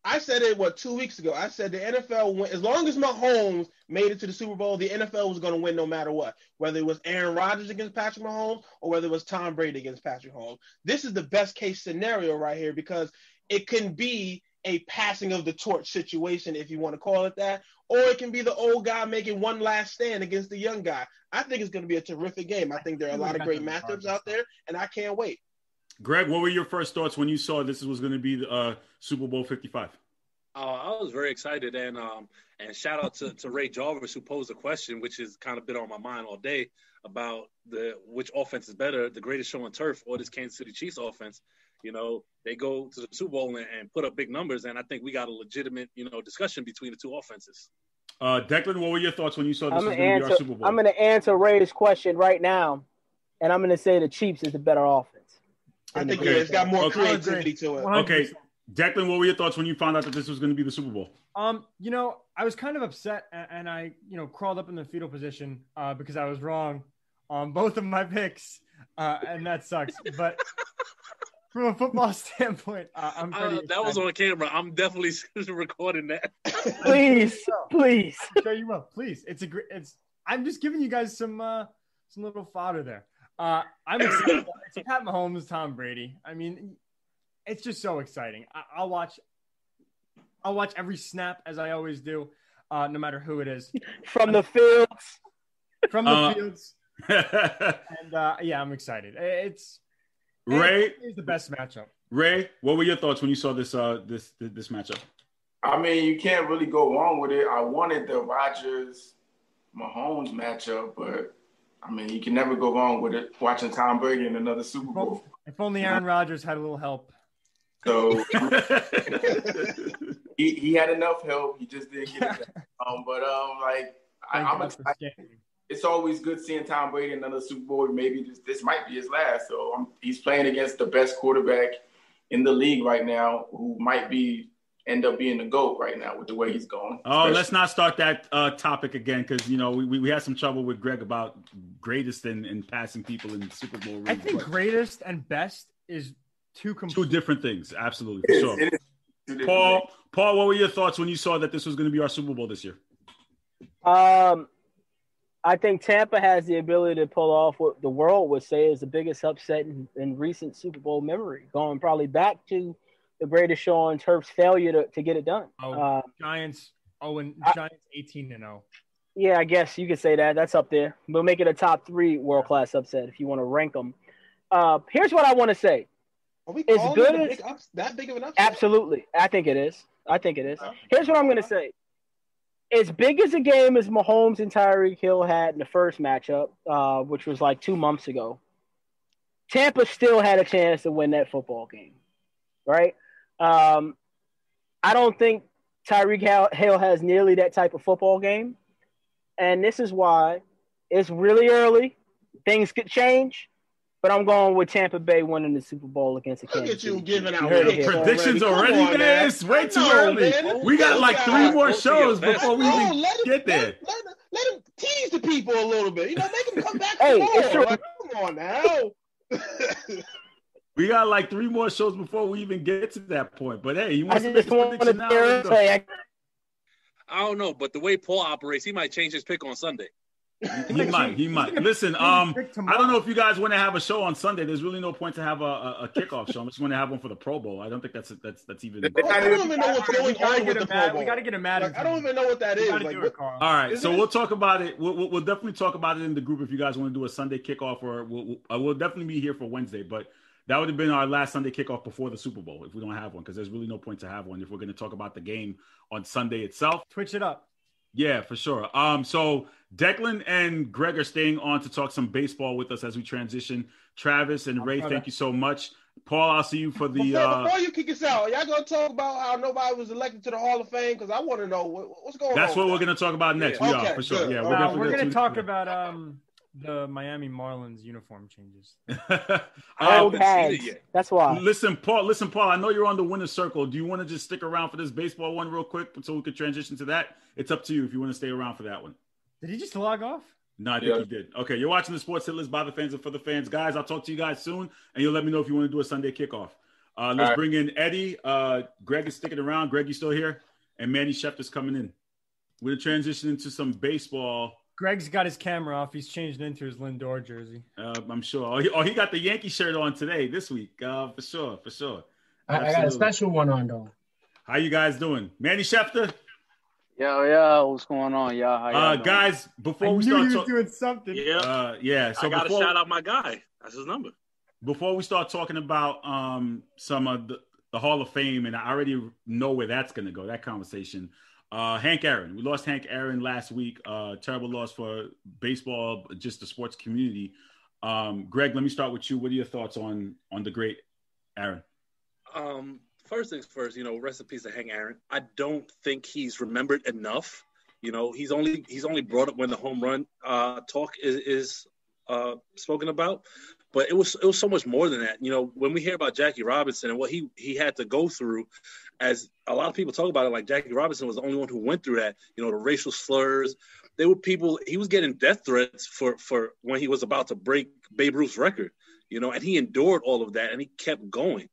I said it 2 weeks ago. I said the NFL win, as long as Mahomes made it to the Super Bowl, the NFL was going to win no matter what. Whether it was Aaron Rodgers against Patrick Mahomes or whether it was Tom Brady against Patrick Mahomes. This is the best case scenario right here because it can be a passing of the torch situation, if you want to call it that, or it can be the old guy making one last stand against the young guy. I think it's going to be a terrific game. I think there are a lot of great matchups out there, and I can't wait. Greg, what were your first thoughts when you saw this was going to be the Super Bowl 55? I was very excited, and shout out to Ray Jarvis who posed a question, which has kind of been on my mind all day about which offense is better, the greatest show on turf or this Kansas City Chiefs offense. You know, they go to the Super Bowl and put up big numbers, and I think we got a legitimate, discussion between the two offenses. Declan, what were your thoughts when you saw this was going to be our Super Bowl? I'm going to answer Ray's question right now, and I'm going to say the Chiefs is the better offense. I think it's got more creativity to it. 100%. Okay, Declan, what were your thoughts when you found out that this was going to be the Super Bowl? I was kind of upset, and I, crawled up in the fetal position because I was wrong on both of my picks, and that sucks. But from a football standpoint, I'm pretty. That was on camera. I'm definitely recording that. Please. I'm sure you will. Please, I'm just giving you guys some little fodder there. I'm excited. It's Pat Mahomes, Tom Brady. I mean, it's just so exciting. I'll watch every snap as I always do, no matter who it is. From the fields. And I'm excited. It's the best matchup. Ray, what were your thoughts when you saw this this matchup? I mean, you can't really go wrong with it. I wanted the Rodgers-Mahomes matchup, but I mean, you can never go wrong with it. Watching Tom Brady in another Super Bowl. If only Aaron Rodgers had a little help. So he had enough help. He just didn't get it. I'm excited. It's always good seeing Tom Brady in another Super Bowl. Maybe this might be his last. So he's playing against the best quarterback in the league right now, who might end up being the GOAT right now with the way he's going. Oh, let's not start that topic again because, we had some trouble with Greg about greatest and passing people in Super Bowl rings. I think greatest and best is two different things. Absolutely. For sure. Paul, what were your thoughts when you saw that this was going to be our Super Bowl this year? I think Tampa has the ability to pull off what the world would say is the biggest upset in recent Super Bowl memory, going probably back to the greatest show on turf's failure to get it done. Giants 18-0. Yeah, I guess you could say that. That's up there. We'll make it a top 3 world-class upset if you want to rank them. Here's what I want to say. Are we calling it that big of an upset? Absolutely. I think it is. Here's what I'm going to say. As big as a game as Mahomes and Tyreek Hill had in the first matchup, which was like 2 months ago, Tampa still had a chance to win that football game, right? I don't think Tyreek Hill has nearly that type of football game, and this is why it's really early. Things could change, but I'm going with Tampa Bay winning the Super Bowl against the Kansas City. Look at you giving out predictions already, man. It's way too early. We got like 3 more shows before we even get there. Let him tease the people a little bit. Make them come back. It's true. Come on now. We got like 3 more shows before we even get to that point. But hey, you want to I make just a want prediction to now? say I don't know, but the way Paul operates, he might change his pick on Sunday. He might. Listen, I don't know if you guys want to have a show on Sunday. There's really no point to have a kickoff show. I'm just going to have one for the Pro Bowl. I don't think that's even. I don't even know what's going on with the Pro Bowl. We got to get him mad. I don't even know what that is. All right, so we'll talk about it. We'll definitely talk about it in the group if you guys want to do a Sunday kickoff, or we'll definitely be here for Wednesday. But That would have been our last Sunday kickoff before the Super Bowl if we don't have one, because there's really no point to have one if we're going to talk about the game on Sunday itself. Twitch it up. Yeah, for sure. So Declan and Greg are staying on to talk some baseball with us as we transition. Travis and Ray, thank you so much. Paul, I'll see you for the. Before you kick us out, y'all gonna talk about how nobody was elected to the Hall of Fame? Because I want to know what's going on. That's what we're gonna talk about next. Yeah. We Okay, are for sure. good. Yeah, We're gonna talk about the Miami Marlins uniform changes. Old hags. That's why. Listen, Paul. I know you're on the winner's circle. Do you want to just stick around for this baseball one real quick so we could transition to that? It's up to you if you want to stay around for that one. Did he just log off? No, I think he did. Okay, you're watching the Sports Hit List by the fans and for the fans. Guys, I'll talk to you guys soon, and you'll let me know if you want to do a Sunday kickoff. Let's bring in Eddie. Greg is sticking around. Greg, you still here? And Manny Schefter's coming in. We're going to transition into some baseball. Greg's got his camera off. He's changed into his Lindor jersey. I'm sure. He got the Yankee shirt on today, this week. For sure. I got a special one on, though. How you guys doing? Manny Schefter? Yo, what's going on, y'all? How y'all doing? Guys, before we start doing something. Yeah. So I got to shout out my guy. That's his number. Before we start talking about some of the Hall of Fame, and I already know where that's going to go, that conversation. Hank Aaron. We lost Hank Aaron last week. Terrible loss for baseball, just the sports community. Greg, let me start with you. What are your thoughts on the great Aaron? First things first, rest in peace to Hank Aaron. I don't think he's remembered enough. He's only brought up when the home run talk is spoken about. But it was so much more than that. When we hear about Jackie Robinson and what he had to go through, as a lot of people talk about it, like Jackie Robinson was the only one who went through that. The racial slurs. There were people. He was getting death threats for when he was about to break Babe Ruth's record. And he endured all of that and he kept going.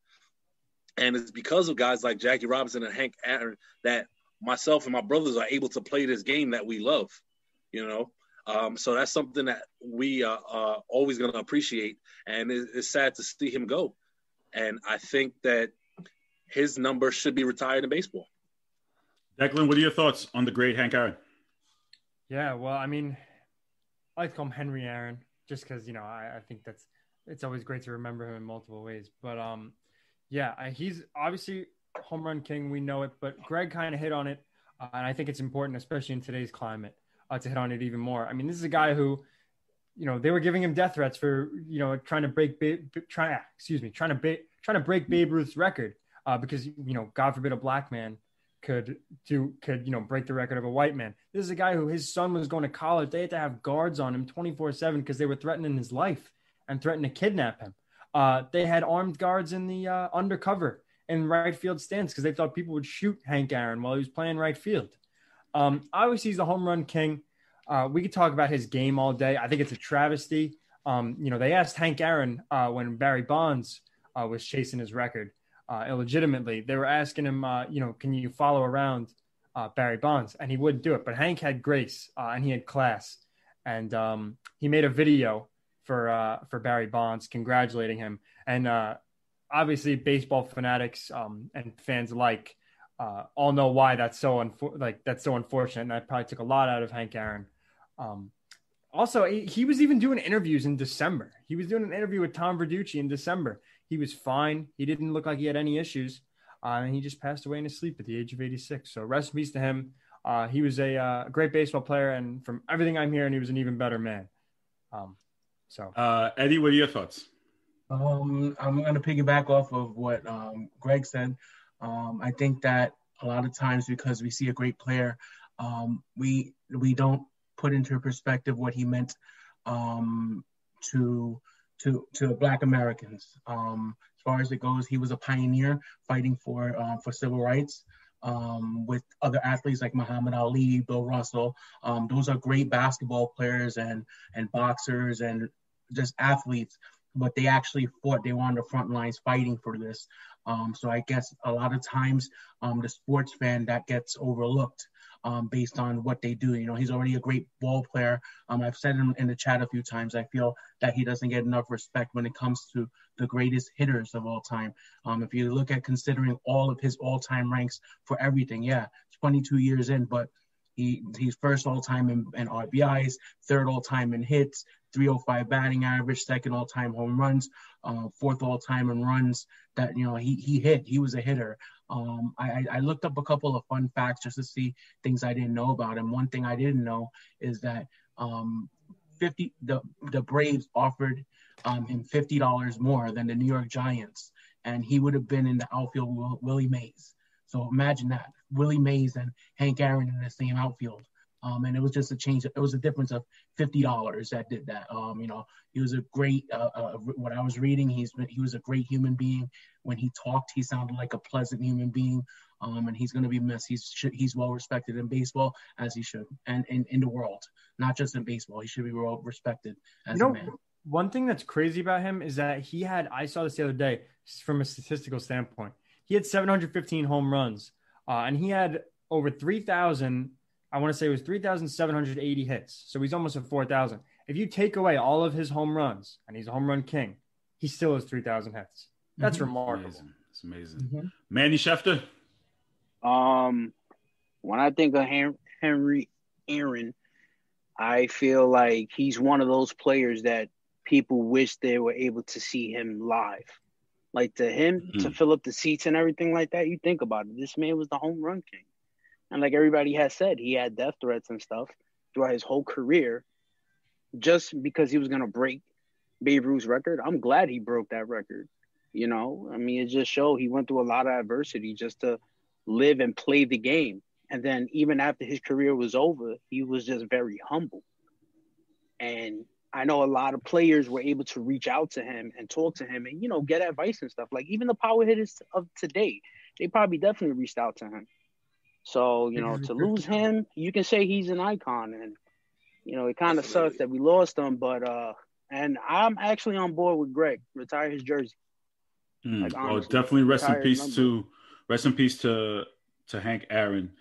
And it's because of guys like Jackie Robinson and Hank Aaron that myself and my brothers are able to play this game that we love. So that's something that we are always going to appreciate, and it's sad to see him go. And I think that his number should be retired in baseball. Declan, what are your thoughts on the great Hank Aaron? Yeah, well, I mean, I like to call him Henry Aaron just because, I think it's always great to remember him in multiple ways. But, he's obviously home run king. We know it, but Greg kind of hit on it, and I think it's important, especially in today's climate. To hit on it even more. I mean, this is a guy who, they were giving him death threats for, trying to break Babe Ruth's record because, God forbid a black man could break the record of a white man. This is a guy who his son was going to college. They had to have guards on him 24/7 because they were threatening his life and threatening to kidnap him. They had armed guards in the undercover in right field stands because they thought people would shoot Hank Aaron while he was playing right field. Obviously, he's the home run king. We could talk about his game all day. I think it's a travesty. They asked Hank Aaron when Barry Bonds was chasing his record illegitimately. They were asking him, can you follow around Barry Bonds? And he wouldn't do it. But Hank had grace and he had class. And he made a video for Barry Bonds congratulating him. And obviously, baseball fanatics and fans alike all know why that's so unfortunate, and that probably took a lot out of Hank Aaron. Also, he was even doing interviews in December. He was doing an interview with Tom Verducci in December. He was fine. He didn't look like he had any issues, and he just passed away in his sleep at the age of 86. So rest in peace to him. He was a great baseball player, and from everything I'm hearing, he was an even better man. Eddie, what are your thoughts? I'm going to piggyback off of what Greg said. I think that a lot of times because we see a great player, we don't put into perspective what he meant to Black Americans. As far as it goes, he was a pioneer fighting for civil rights with other athletes like Muhammad Ali, Bill Russell. Those are great basketball players and boxers and just athletes. But they actually fought. They were on the front lines fighting for this. So I guess a lot of times the sports fan that gets overlooked based on what they do. He's already a great ball player. I've said him in the chat a few times. I feel that he doesn't get enough respect when it comes to the greatest hitters of all time. If you look at considering all of his all-time ranks for everything, 22 years in, but he's first all-time in RBIs, third all-time in hits, .305 batting average, second all-time home runs, fourth all-time in runs. That he hit. He was a hitter. I looked up a couple of fun facts just to see things I didn't know about him. One thing I didn't know is that the Braves offered him $50 more than the New York Giants, and he would have been in the outfield with Willie Mays. So imagine that, Willie Mays and Hank Aaron in the same outfield. And it was just a change. It was a difference of $50 that did that. He was a great. What I was reading, he was a great human being. When he talked, he sounded like a pleasant human being. And he's going to be missed. He's well respected in baseball, as he should, and in the world, not just in baseball. He should be well respected as a man. One thing that's crazy about him is that I saw this the other day from a statistical standpoint. He had 715 home runs, and he had over 3,000. I want to say it was 3,780 hits. So he's almost at 4,000. If you take away all of his home runs, and he's a home run king, he still has 3,000 hits. That's remarkable. It's amazing. Manny Schefter? When I think of Henry Aaron, I feel like he's one of those players that people wish they were able to see him live. Like to fill up the seats and everything like that, you think about it. This man was the home run king. And like everybody has said, he had death threats and stuff throughout his whole career just because he was going to break Babe Ruth's record. I'm glad he broke that record. It just showed he went through a lot of adversity just to live and play the game. And then even after his career was over, he was just very humble. And I know a lot of players were able to reach out to him and talk to him and, get advice and stuff. Like even the power hitters of today, they probably definitely reached out to him. So, to lose him, you can say he's an icon. And, it kind of sucks that we lost him. But, and I'm actually on board with Greg. Retire his jersey. Definitely rest in peace to Hank Aaron.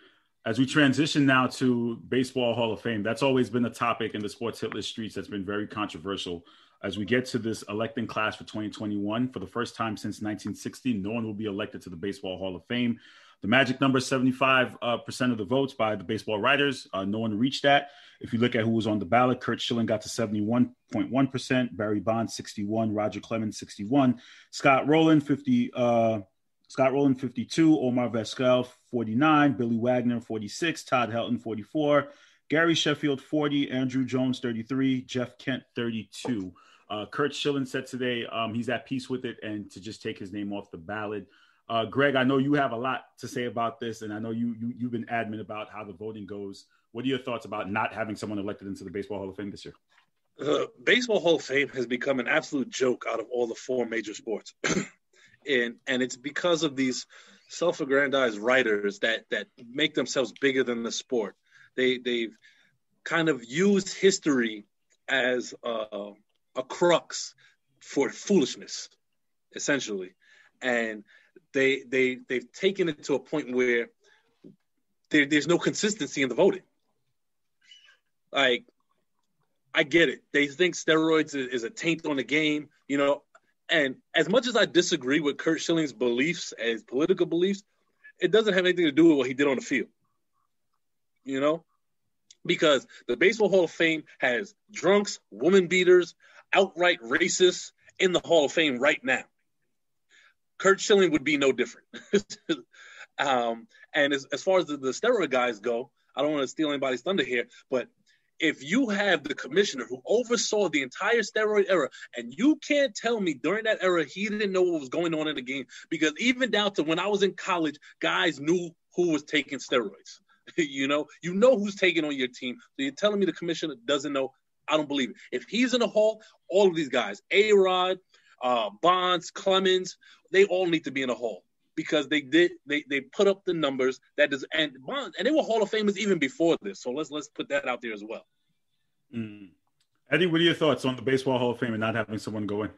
As we transition now to Baseball Hall of Fame, that's always been a topic in the sports hit list streets that's been very controversial. As we get to this electing class for 2021, for the first time since 1960, no one will be elected to the Baseball Hall of Fame. The magic number is 75% of the votes by the baseball writers. No one reached that. If you look at who was on the ballot, Curt Schilling got to 71.1%, Barry Bonds 61%, Roger Clemens 61%, Scott Rowland 52%, Omar Vizquel 49%, Billy Wagner 46%, Todd Helton 44%, Gary Sheffield 40%, Andrew Jones 33%, Jeff Kent 32%. Curt Schilling said today he's at peace with it and to just take his name off the ballot. Greg, I know you have a lot to say about this, and I know you've been adamant about how the voting goes. What are your thoughts about not having someone elected into the Baseball Hall of Fame this year? The Baseball Hall of Fame has become an absolute joke out of all the four major sports. and it's because of these self-aggrandized writers that make themselves bigger than the sport. They've kind of used history as a crux for foolishness, essentially. And they've taken it to a point where there's no consistency in the voting. Like, I get it. They think steroids is a taint on the game, And as much as I disagree with Curt Schilling's beliefs as political beliefs, it doesn't have anything to do with what he did on the field. Because the Baseball Hall of Fame has drunks, woman beaters, outright racists in the Hall of Fame right now. Curt Schilling would be no different. And as far as the steroid guys go, I don't want to steal anybody's thunder here, but if you have the commissioner who oversaw the entire steroid era, and you can't tell me during that era he didn't know what was going on in the game, because even down to when I was in college, guys knew who was taking steroids. You know who's taking on your team. So you're telling me the commissioner doesn't know? I don't believe it. If he's in the hall, all of these guys, A-Rod, Bonds, Clemens, they all need to be in the hall because they put up the numbers and Bonds, and they were Hall of Famers even before this. So let's put that out there as well. Eddie, what are your thoughts on the Baseball Hall of Fame and not having someone go in?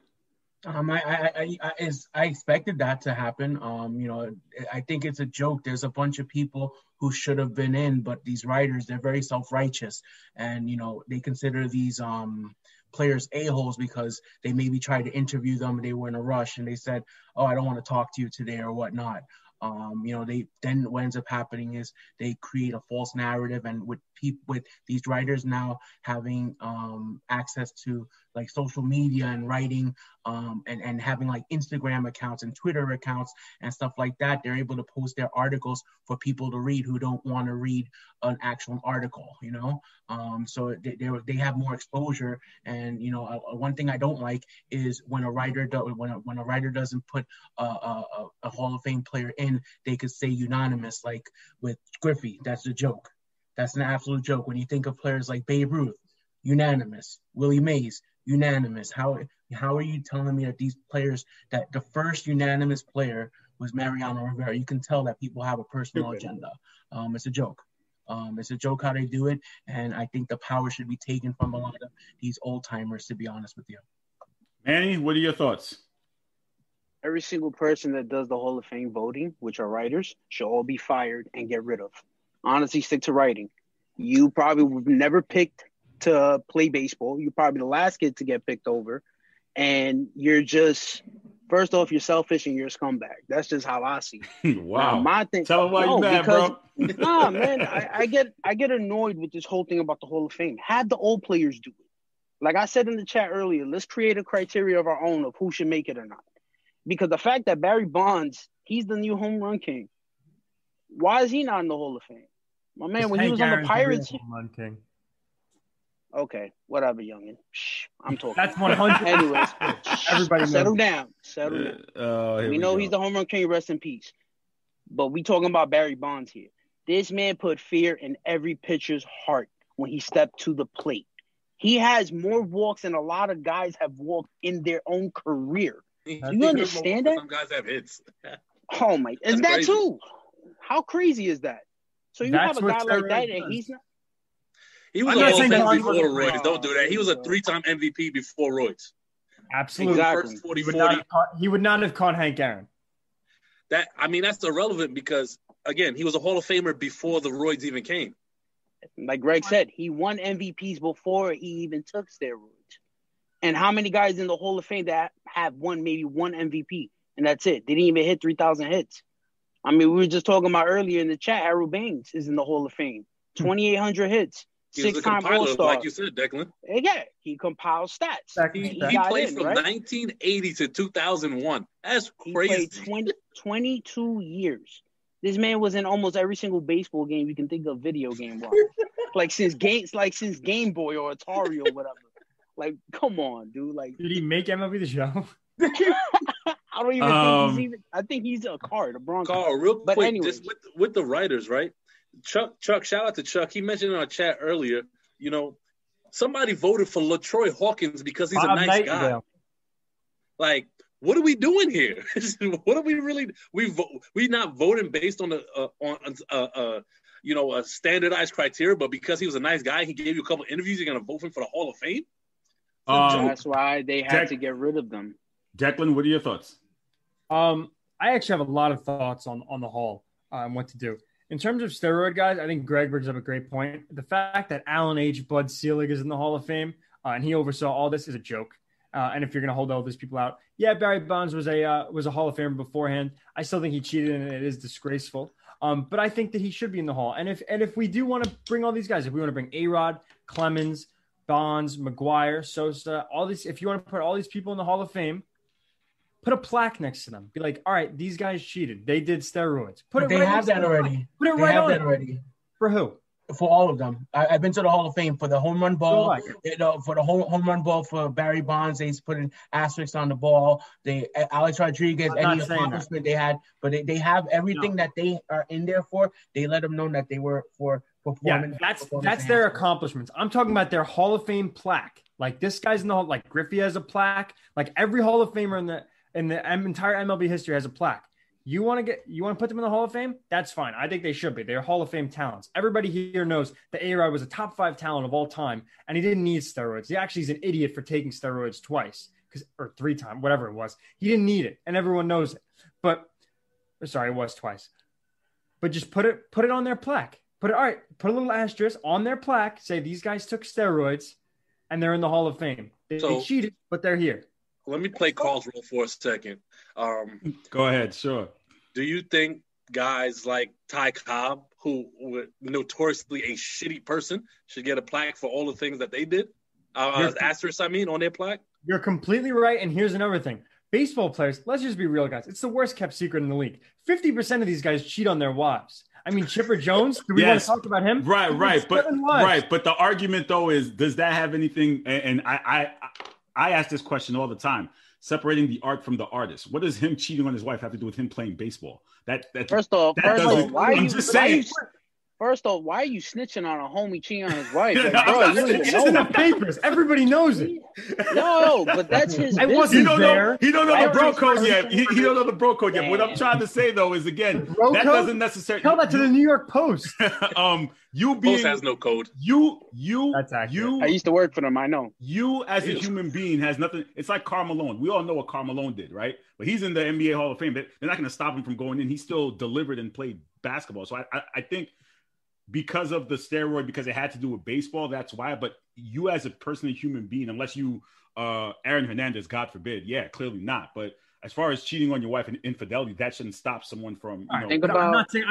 I expected that to happen. I think it's a joke. There's a bunch of people who should have been in, but these writers, they're very self-righteous, and they consider these players a-holes because they maybe tried to interview them and they were in a rush and they said, "Oh, I don't want to talk to you today" or whatnot. They then what ends up happening is they create a false narrative, and with these writers now having access to like social media and writing, and having like Instagram accounts and Twitter accounts and stuff like that, they're able to post their articles for people to read who don't want to read an actual article, so they have more exposure. And one thing I don't like is when a writer doesn't put a Hall of Fame player in, they could say unanimous, like with Griffey. That's a joke. That's an absolute joke. When you think of players like Babe Ruth, unanimous. Willie Mays, unanimous. How are you telling me that these players, that the first unanimous player was Mariano Rivera? You can tell that people have a personal agenda. It's a joke. It's a joke how they do it, and I think the power should be taken from a lot of these old timers, to be honest with you. Manny, what are your thoughts? Every single person that does the Hall of Fame voting, which are writers, should all be fired and get rid of. Honestly, stick to writing. You probably were never picked to play baseball. You're probably the last kid to get picked over. And you're just, first off, you're selfish and you're a scumbag. That's just how I see it. Wow. My thing, tell them why you're mad, bro. Nah, man, I get annoyed with this whole thing about the Hall of Fame. Have the old players do it. Like I said in the chat earlier, let's create a criteria of our own of who should make it or not. Because the fact that Barry Bonds, he's the new home run king. Why is he not in the Hall of Fame? My man, when he was on the Pirates. Okay, whatever, youngin. Shh, I'm talking. That's 100. Anyways, everybody settle down. We know he's the home run king. Rest in peace. But we talking about Barry Bonds here. This man put fear in every pitcher's heart when he stepped to the plate. He has more walks than a lot of guys have walked in their own career. Do you understand that? Some guys have hits. Oh my! Is that crazy too? How crazy is that? So you have a guy like that, and he's not. He was a Hall of Fame before Royce. Don't do that. He was a 3-time MVP before Royce. Absolutely. Exactly. First 40. He would not have caught Hank Aaron. That's irrelevant because, again, he was a Hall of Famer before the roids even came. Like Greg said, he won MVPs before he even took steroids. And how many guys in the Hall of Fame that have won maybe one MVP? And that's it. They didn't even hit 3,000 hits. I mean, we were just talking about earlier in the chat, Harold Baines is in the Hall of Fame. 2,800 hits. 6-time All-Star. Like you said, Declan. Yeah, he compiles stats. He played from 1980 to 2001. That's crazy. He played 22 years. This man was in almost every single baseball game you can think of video game-wise. since Game Boy or Atari or whatever. Like, come on, dude. Like, did he make MLB The Show? I don't even think I think he's a card, a Bronco. Carl, real quick, just with the writers, right? Chuck, shout out to Chuck. He mentioned in our chat earlier, somebody voted for LaTroy Hawkins because he's a nice guy. Like, what are we doing here? What are we really? We not voting based on a standardized criteria, but because he was a nice guy, he gave you a couple interviews. You're gonna vote for him for the Hall of Fame? That's why they had to get rid of them. Declan, what are your thoughts? I actually have a lot of thoughts on the Hall and what to do. In terms of steroid guys, I think Greg brings up a great point. The fact that Alan H. Bud Selig is in the Hall of Fame and he oversaw all this is a joke. And if you're going to hold all these people out, Barry Bonds was a Hall of Famer beforehand. I still think he cheated and it is disgraceful. But I think that he should be in the Hall. And if we do want to bring all these guys, if we want to bring A-Rod, Clemens, Bonds, McGuire, Sosa, all these, if you want to put all these people in the Hall of Fame, put a plaque next to them. Be like, all right, these guys cheated. They did steroids. They have that already. Put it right on it. For who? For all of them. I've been to the Hall of Fame for the home run ball. For the home run ball for Barry Bonds, they put an asterisk on the ball. Alex Rodriguez, any accomplishment they had, but they have everything that they are in there for. They let them know that they were for performance. Yeah, that's their accomplishments. I'm talking about their Hall of Fame plaque. Like this guy's in the Hall. Like Griffey has a plaque. Like every Hall of Famer in the entire MLB history has a plaque. You want to put them in the Hall of Fame? That's fine. I think they should be. They're Hall of Fame talents. Everybody here knows that A-Rod was a top 5 talent of all time, and he didn't need steroids. He actually is an idiot for taking steroids twice or 3 times, whatever it was. He didn't need it, and everyone knows it. It was twice. But just put it on their plaque. Put a little asterisk on their plaque. Say these guys took steroids, and they're in the Hall of Fame. They cheated, but they're here. Let me play Carl's role for a second. Go ahead, sure. Do you think guys like Ty Cobb, who were notoriously a shitty person, should get a plaque for all the things that they did. Asterisk, on their plaque. You're completely right. And here's another thing. Baseball players, let's just be real, guys. It's the worst kept secret in the league. 50% of these guys cheat on their wives. I mean, Chipper Jones, do we want to talk about him? Right. But the argument, though, is does that have anything? And I ask this question all the time. Separating the art from the artist. What does him cheating on his wife have to do with him playing baseball? First off, why are you snitching on a homie cheating on his wife? Like, bro, it's in the papers. Everybody knows it. No, but that's his. I wasn't there. He don't know the bro code yet. He don't know the bro code yet. What I'm trying to say though is again that doesn't necessarily tell that to the New York Post. Post has no code. That's accurate. I used to work for them. I know. You as a human being has nothing. It's like Karl Malone. We all know what Karl Malone did, right? But he's in the NBA Hall of Fame. They're not going to stop him from going in. He still delivered and played basketball. So I think because of the steroid, because it had to do with baseball, that's why. But you as a person, a human being, unless you Aaron Hernandez, God forbid, clearly not. But as far as cheating on your wife and infidelity, that shouldn't stop someone from. I'm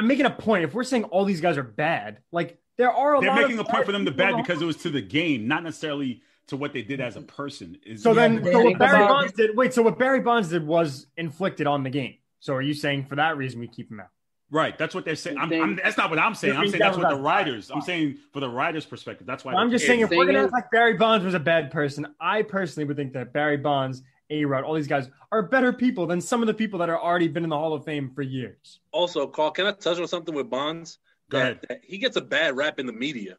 making a point. If we're saying all these guys are bad, like they're making a point for them to bad because it was to the game, not necessarily to what they did as a person. So what Barry Bonds did was inflicted on the game. So are you saying for that reason we keep him out? Right, that's what they're saying. That's not what I'm saying. I'm saying that's what the writers. I'm saying for the writers' perspective. That's why. I'm just saying if we're gonna act like Barry Bonds was a bad person, I personally would think that Barry Bonds, A-Rod, all these guys are better people than some of the people that are already been in the Hall of Fame for years. Also, Carl, can I touch on something with Bonds? Go ahead. That he gets a bad rap in the media,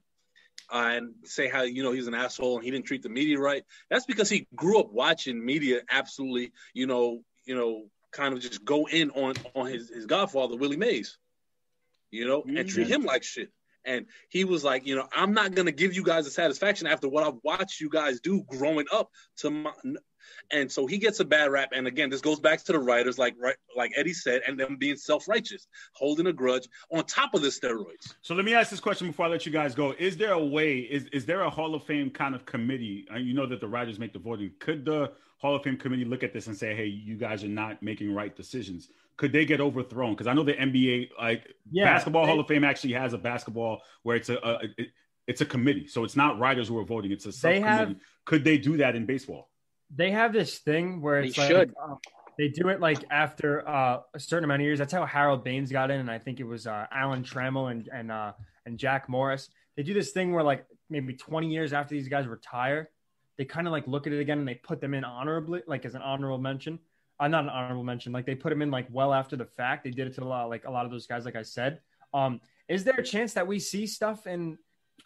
and say how he's an asshole and he didn't treat the media right. That's because he grew up watching media absolutely, kind of just go in on his godfather, Willie Mays, and treat him like shit. And he was like, I'm not going to give you guys the satisfaction after what I've watched you guys do growing up and so he gets a bad rap. And again, this goes back to the writers, like Eddie said, and them being self-righteous, holding a grudge on top of the steroids. So let me ask this question before I let you guys go. Is there a way, is there a Hall of Fame kind of committee? You know that the writers make the voting. Could the Hall of Fame committee look at this and say, hey, you guys are not making right decisions? Could they get overthrown? Because I know the NBA, Basketball Hall of Fame actually has a basketball where it's a committee. So it's not writers who are voting. It's a subcommittee. Could they do that in baseball? They have this thing where it's they do it like after a certain amount of years. That's how Harold Baines got in. And I think it was Alan Trammell and Jack Morris. They do this thing where like maybe 20 years after these guys retire, they kind of like look at it again and they put them in honorably, like as an honorable mention. Not an honorable mention. Like they put them in like well after the fact. They did it to a lot of those guys, like I said. Is there a chance that we see stuff in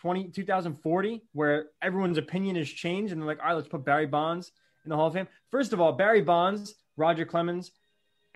2040 where everyone's opinion has changed and they're like, all right, let's put Barry Bonds in the Hall of Fame? First of all, Barry Bonds, Roger Clemens,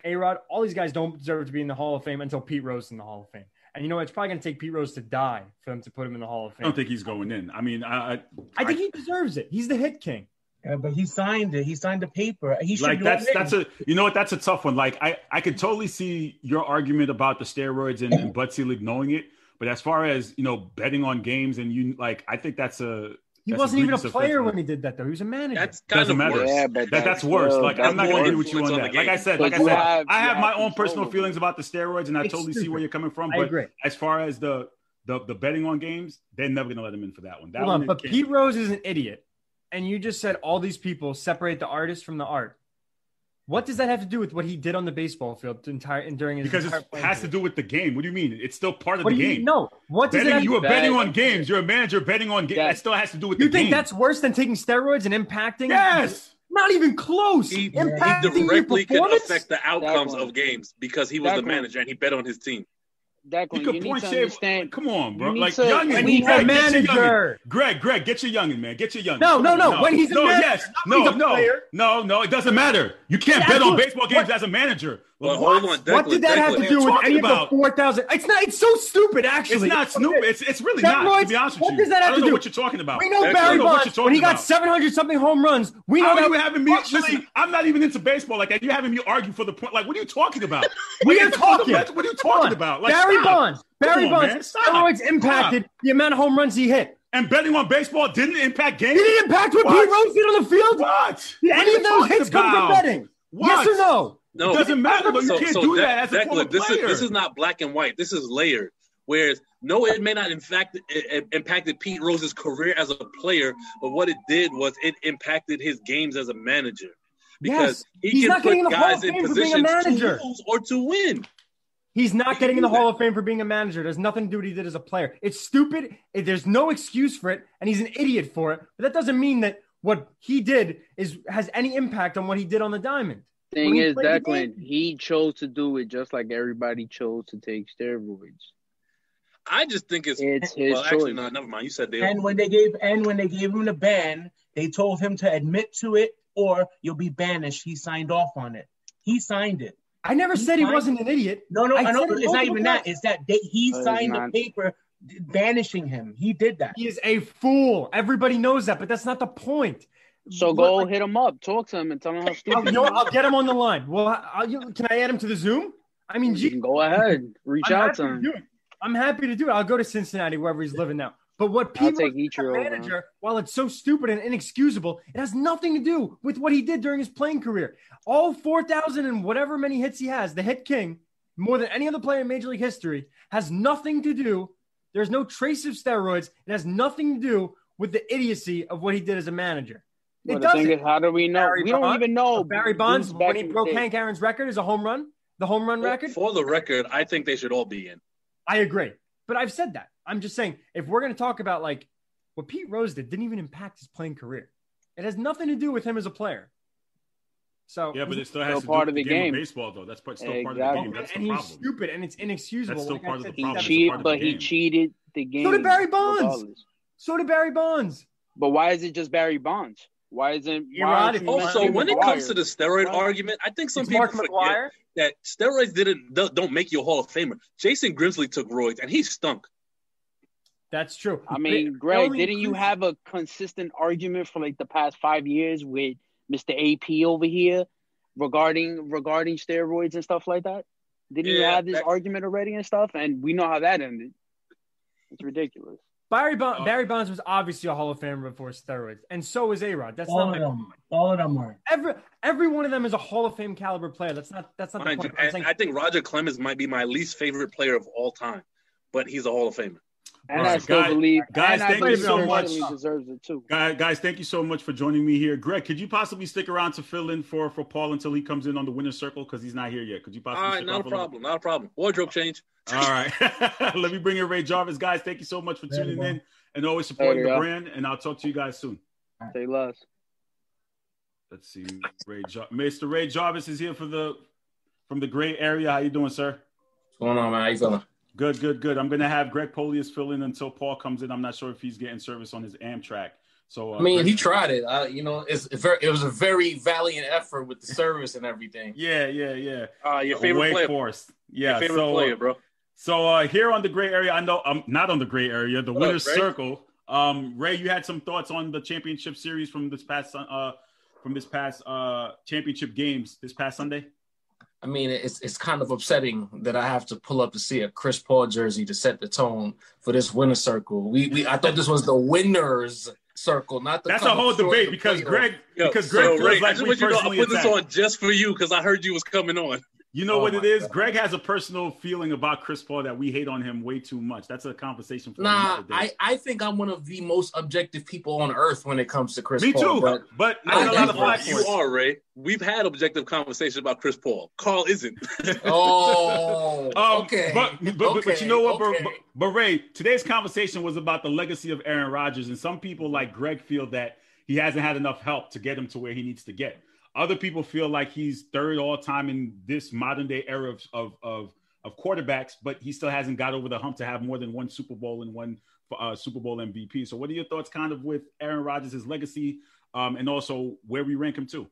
A-Rod, all these guys don't deserve to be in the Hall of Fame until Pete Rose is in the Hall of Fame. And it's probably going to take Pete Rose to die for them to put him in the Hall of Fame. I don't think he's going in. I mean, I think he deserves it. He's the hit king. Yeah, but he signed it. He signed the paper. He should that's a tough one. Like I could totally see your argument about the steroids and Bud Selig knowing it. But as far as betting on games and I think that's a he wasn't even a player when he did that though. He was a manager. That's doesn't matter. Yeah, but that's worse. Like I'm not going to agree with you on that. Like I said, I have my own personal feelings about the steroids, and I totally see where you're coming from. But as far as the betting on games, they're never going to let him in for that one. Hold on, but Pete Rose is an idiot. And you just said all these people separate the artist from the art. What does that have to do with what he did on the baseball field during his because it has to do with the game. What do you mean? It's still part of the game. No. What does betting, you were betting on games. You're a manager betting on games. That still has to do with the game. You think that's worse than taking steroids and impacting? Yes. Not even close. He directly can affect the outcomes of games because he was the manager and he bet on his team. Declan, you need to understand. Come on, bro. Like youngin. He's a manager. Greg, get your youngin, man. Get your youngin. No. When he's a manager. No. It doesn't matter. You can't bet on baseball games as a manager. Well, hold on, Declan, what did that have to do with any of the 4,000? It's not. It's so stupid, actually. It's not stupid. It's really not. To be honest with you, what does that have to do? I don't know what you're talking about. We know Barry Bonds when he got 700-something home runs. We know that. You having me? Listen, I'm not even into baseball like that. You're having me argue for the point. Like, what are you talking about? We are talking. What are you talking about? Like, Barry Bonds. Steroids impacted the amount of home runs he hit. And betting on baseball didn't impact games. Did it impact what Pete Rose did on the field? What? Did any of those hits come from betting? Yes or no? No, it doesn't matter. But you can't do that as a former player. This is not black and white. This is layered. Whereas, no, it may not impacted Pete Rose's career as a player, but what it did was it impacted his games as a manager. Because he can put guys in positions to lose or to win. He's not getting in the Hall of Fame for being a manager. There's nothing to do with what he did as a player. It's stupid. There's no excuse for it, and he's an idiot for it. But that doesn't mean that what he did has any impact on what he did on the diamond. Thing is, Declan, he chose to do it just like everybody chose to take steroids. I just think it's his choice. Actually, no, never mind. You said And when they gave him the ban, they told him to admit to it or you'll be banished. He signed off on it. He signed it. I never said he wasn't an idiot. No, I know. It's not even that. It's that he signed the paper banishing him. He did that. He is a fool. Everybody knows that, but that's not the point. So go hit him up, talk to him, and tell him how stupid. I'll get him on the line. Well, can I add him to the Zoom? I mean, you can go ahead, reach out to him. I'm happy to do it. I'll go to Cincinnati, wherever he's living now. But what people manager, while it's so stupid and inexcusable, it has nothing to do with what he did during his playing career. All 4,000 and whatever many hits he has, the hit king, more than any other player in Major League history, has nothing to do. There's no trace of steroids. It has nothing to do with the idiocy of what he did as a manager. Well, the thing is, how do we know? We don't even know. Barry Bonds, when he broke Hank Aaron's record, is a home run. The home run record. For the record, I think they should all be in. I agree. But I've said that. I'm just saying, if we're going to talk about like what Pete Rose didn't even impact his playing career. It has nothing to do with him as a player. So yeah, but it still has to do with the game of baseball, though. That's still part of the game. That's the problem. He's stupid and it's inexcusable. That's still part of the problem. He cheated the game. So did Barry Bonds. But why is it just Barry Bonds? Why isn't also when it comes to the steroid argument? I think some people forget that steroids don't make you a Hall of Famer. Jason Grimsley took roids and he stunk. That's true. I mean, Greg, didn't you have a consistent argument for like the past 5 years with Mr. AP over here regarding steroids and stuff like that? Didn't you have this argument already and stuff? And we know how that ended. It's ridiculous. Barry Bonds was obviously a Hall of Famer before steroids, and so is A-Rod. That's all of them are. Every one of them is a Hall of Fame caliber player. That's not the point. I think Roger Clemens might be my least favorite player of all time, but he's a Hall of Famer. And I still believe, guys, thank you so much. Deserves it too. Guys, thank you so much for joining me here. Greg, could you possibly stick around to fill in for Paul until he comes in on the winner's circle because he's not here yet? Could you possibly? All right, not a problem. Wardrobe change. All right, let me bring in Ray Jarvis, guys. Thank you so much for tuning in and always supporting the brand. And I'll talk to you guys soon. Say less. Let's see, Mr. Ray Jarvis is here from the gray area. How you doing, sir? What's going on, man? How you feeling? Good. I'm going to have Greg Polius fill in until Paul comes in. I'm not sure if he's getting service on his Amtrak. So I mean, he tried it. It was a very valiant effort with the service and everything. Yeah. Your favorite player. Force. Yeah. Your favorite player, bro. So here on the gray area, I know I'm not on the gray area, the winner's circle. Ray, you had some thoughts on the championship series from this past championship games this past Sunday? I mean, it's kind of upsetting that I have to pull up to see a Chris Paul jersey to set the tone for this winner's circle. I thought this was the winner's circle, not the. That's a whole debate because Greg feels like we personally I put this on just for you because I heard you was coming on. You know what it is? God. Greg has a personal feeling about Chris Paul that we hate on him way too much. That's a conversation for another day. I think I'm one of the most objective people on earth when it comes to Chris Paul. Me too, but not a lot of flack. You are, Ray. We've had objective conversations about Chris Paul. Carl isn't. Okay. But you know what? Okay. But Ray, today's conversation was about the legacy of Aaron Rodgers, and some people like Greg feel that he hasn't had enough help to get him to where he needs to get. Other people feel like he's third all time in this modern day era of quarterbacks, but he still hasn't got over the hump to have more than one Super Bowl and one Super Bowl MVP. So what are your thoughts kind of with Aaron Rodgers, his legacy, and also where we rank him to?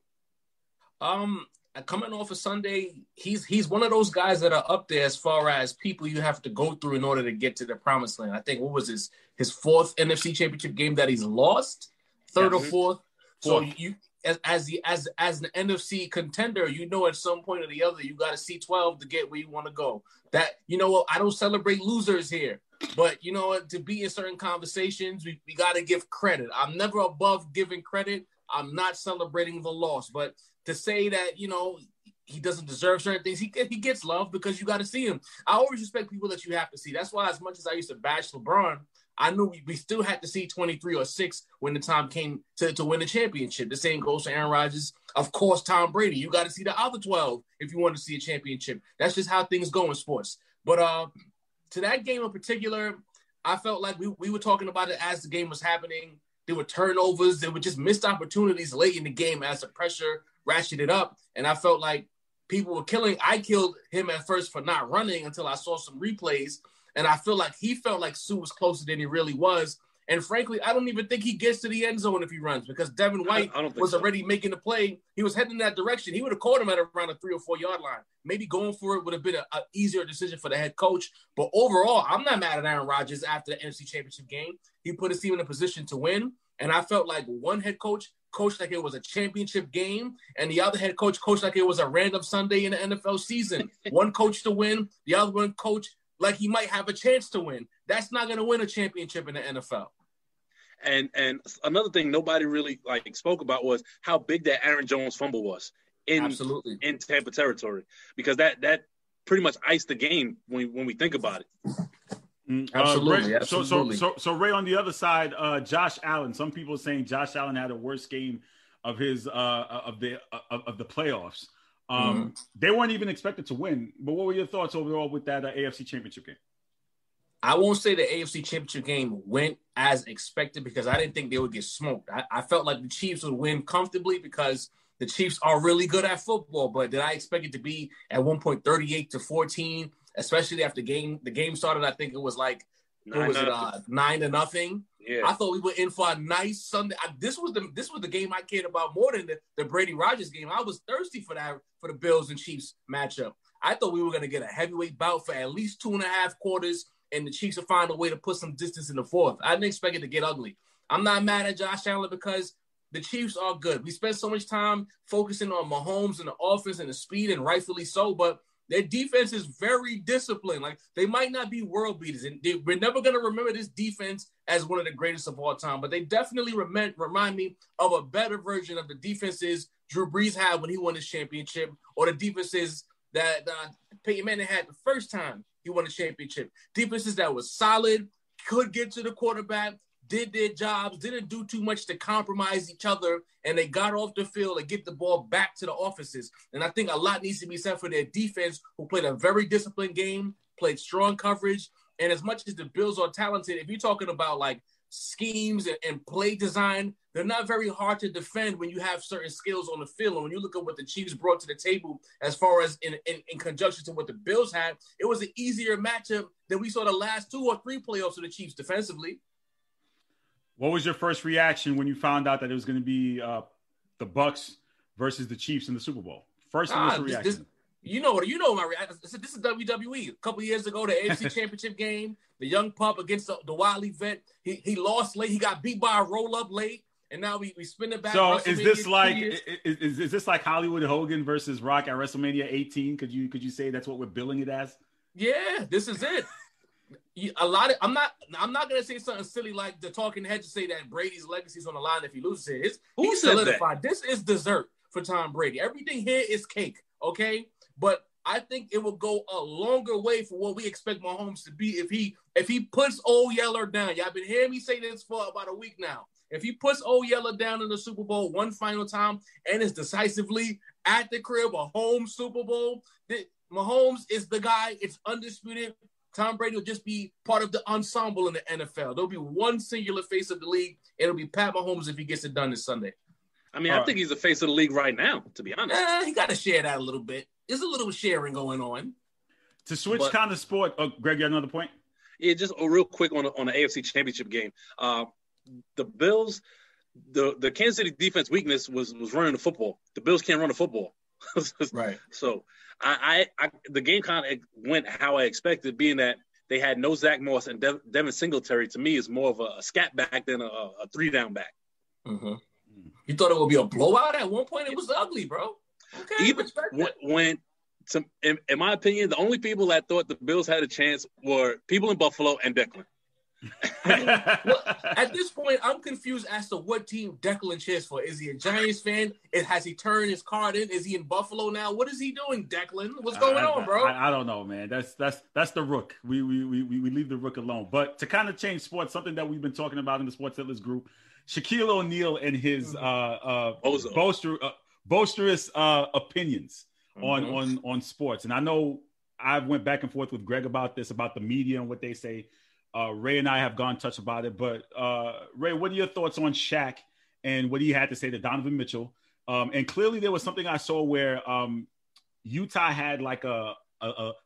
Coming off of Sunday, he's one of those guys that are up there as far as people you have to go through in order to get to the promised land. I think, what was his fourth NFC championship game that he's lost? Third or fourth? So you... As an NFC contender, you know at some point or the other you got to see 12 to get where you want to go. That, you know what, I don't celebrate losers here, but you know what, to be in certain conversations, we got to give credit. I'm never above giving credit. I'm not celebrating the loss, but to say that, you know, he doesn't deserve certain things. He gets love because you got to see him. I always respect people that you have to see. That's why, as much as I used to bash LeBron, I knew we still had to see 23 or 6 when the time came to win the championship. The same goes for Aaron Rodgers. Of course, Tom Brady. You got to see the other 12 if you want to see a championship. That's just how things go in sports. But to that game in particular, I felt like we were talking about it as the game was happening. There were turnovers. There were just missed opportunities late in the game as the pressure ratcheted up. And I felt like people were killing. I killed him at first for not running until I saw some replays. And I feel like he felt like Sue was closer than he really was. And frankly, I don't even think he gets to the end zone if he runs because Devin White was already making the play. He was heading in that direction. He would have caught him at around the 3 or 4 yard line. Maybe going for it would have been an easier decision for the head coach. But overall, I'm not mad at Aaron Rodgers after the NFC Championship game. He put his team in a position to win. And I felt like one head coach coached like it was a championship game, and the other head coach coached like it was a random Sunday in the NFL season. One coach to win, the other one coach like he might have a chance to win. That's not going to win a championship in the NFL. And another thing nobody really spoke about was how big that Aaron Jones fumble was in Tampa territory, because that pretty much iced the game when we think about it. Absolutely. So Ray, on the other side, Josh Allen. Some people are saying Josh Allen had a worst game of his of the playoffs. They weren't even expected to win. But what were your thoughts overall with that AFC Championship game? I won't say the AFC Championship game went as expected because I didn't think they would get smoked. I felt like the Chiefs would win comfortably because the Chiefs are really good at football. But did I expect it to be at one point 38-14? Especially after the game started, I think it was 9-0. Yeah. I thought we were in for a nice Sunday. This was the game I cared about more than the Brady Rodgers game. I was thirsty for the Bills and Chiefs matchup. I thought we were going to get a heavyweight bout for at least 2.5 quarters, and the Chiefs would find a way to put some distance in the fourth. I didn't expect it to get ugly. I'm not mad at Josh Allen because the Chiefs are good. We spent so much time focusing on Mahomes and the offense and the speed, and rightfully so, but their defense is very disciplined. They might not be world beaters, and we're never going to remember this defense as one of the greatest of all time, but they definitely remind me of a better version of the defenses Drew Brees had when he won his championship, or the defenses that Peyton Manning had the first time he won a championship. Defenses that was solid, could get to the quarterback, did their jobs, didn't do too much to compromise each other, and they got off the field and get the ball back to the offices. And I think a lot needs to be said for their defense, who played a very disciplined game, played strong coverage. And as much as the Bills are talented, if you're talking about schemes and play design, they're not very hard to defend when you have certain skills on the field. And when you look at what the Chiefs brought to the table as far as in conjunction to what the Bills had, it was an easier matchup than we saw the last 2 or 3 playoffs of the Chiefs defensively. What was your first reaction when you found out that it was going to be the Bucs versus the Chiefs in the Super Bowl? First initial reaction. You know my reaction. This is WWE. A couple of years ago, the AFC Championship game, the young pup against the wily vet. He lost late. He got beat by a roll-up late, and now we spin it back. So is this is this like Hollywood Hogan versus Rock at WrestleMania 18? Could you say that's what we're billing it as? Yeah, this is it. I'm not gonna say something silly like the talking head to say that Brady's legacy is on the line if he loses it. He's solidified. This is dessert for Tom Brady. Everything here is cake, okay? But I think it will go a longer way for what we expect Mahomes to be if he puts Old Yeller down. Y'all been hearing me say this for about a week now. If he puts Old Yeller down in the Super Bowl one final time and is decisively at the crib, a home Super Bowl, Mahomes is the guy. It's undisputed. Tom Brady will just be part of the ensemble in the NFL. There'll be one singular face of the league. It'll be Pat Mahomes if he gets it done this Sunday. I mean, I think he's the face of the league right now, to be honest. He got to share that a little bit. There's a little sharing going on. To switch kind of sport, Greg, you have another point? Yeah, just real quick on the AFC Championship game. The Bills, the Kansas City defense weakness was running the football. The Bills can't run the football. Right. So the game kind of went how I expected, being that they had no Zach Moss, and Devin Singletary to me is more of a scat back than a 3-down back. Mm-hmm. You thought it would be a blowout at one point? It was ugly, bro. Okay, even in my opinion, the only people that thought the Bills had a chance were people in Buffalo and Declan. I mean, look, at this point, I'm confused as to what team Declan cheers for. Is he a Giants fan? Has he turned his card in? Is he in Buffalo now? What is he doing, Declan? What's going on, bro? I don't know, man. That's the Rook. We leave the Rook alone. But to kind of change sports, something that we've been talking about in the Sports Hitlers group, Shaquille O'Neal and his boisterous opinions on sports. And I know I went back and forth with Greg about this, about the media and what they say. Ray and I have gone touch about it, but Ray, what are your thoughts on Shaq and what he had to say to Donovan Mitchell? And clearly there was something I saw where Utah had like a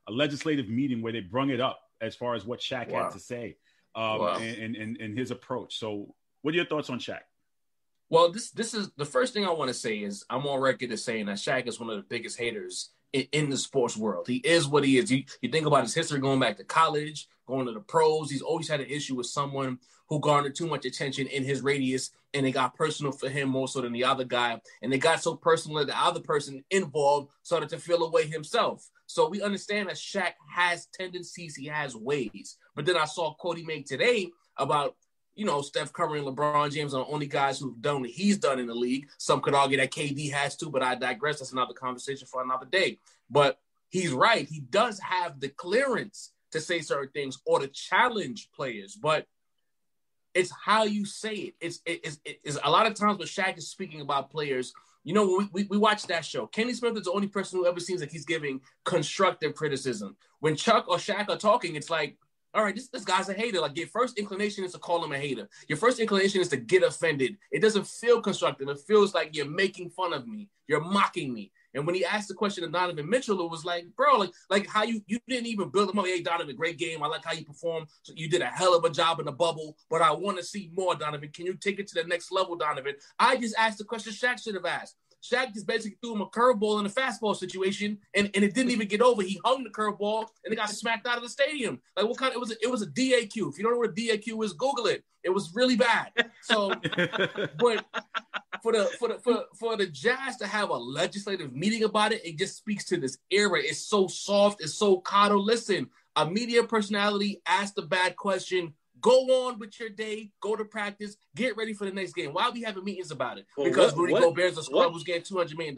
legislative meeting where they brung it up as far as what Shaq had to say and his approach. So what are your thoughts on Shaq? Well, this is the first thing I want to say is I'm on record as saying that Shaq is one of the biggest haters in the sports world. He is what he is. You think about his history going back to college, going to the pros. He's always had an issue with someone who garnered too much attention in his radius, and it got personal for him more so than the other guy. And it got so personal that the other person involved started to feel away himself. So we understand that Shaq has tendencies, he has ways. But then I saw a quote he made today about, Steph Curry and LeBron James are the only guys who've done what he's done in the league. Some could argue that KD has to, but I digress. That's another conversation for another day. But he's right. He does have the clearance to say certain things or to challenge players, but it's how you say it. It's a lot of times when Shaq is speaking about players, when we watch that show, Kenny Smith is the only person who ever seems like he's giving constructive criticism. When Chuck or Shaq are talking, it's like, all right, this guy's a hater. Like, your first inclination is to call him a hater. Your first inclination is to get offended. It doesn't feel constructive. It feels like you're making fun of me. You're mocking me. And when he asked the question of Donovan Mitchell, it was like, bro, like how you didn't even build him up. Hey, Donovan, great game. I like how you performed. So you did a hell of a job in the bubble, but I want to see more, Donovan. Can you take it to the next level, Donovan? I just asked the question Shaq should have asked. Shaq just basically threw him a curveball in a fastball situation, and it didn't even get over. He hung the curveball, and it got smacked out of the stadium. Like, what kind? It was a DAQ. If you don't know what a DAQ is, Google it. It was really bad. So, but for the Jazz to have a legislative meeting about it, it just speaks to this era. It's so soft. It's so coddled. Listen, a media personality asked a bad question. Go on with your day, go to practice, get ready for the next game. Why are we having meetings about it? Well, because Rudy Gobert's a scrub who's getting $200 million.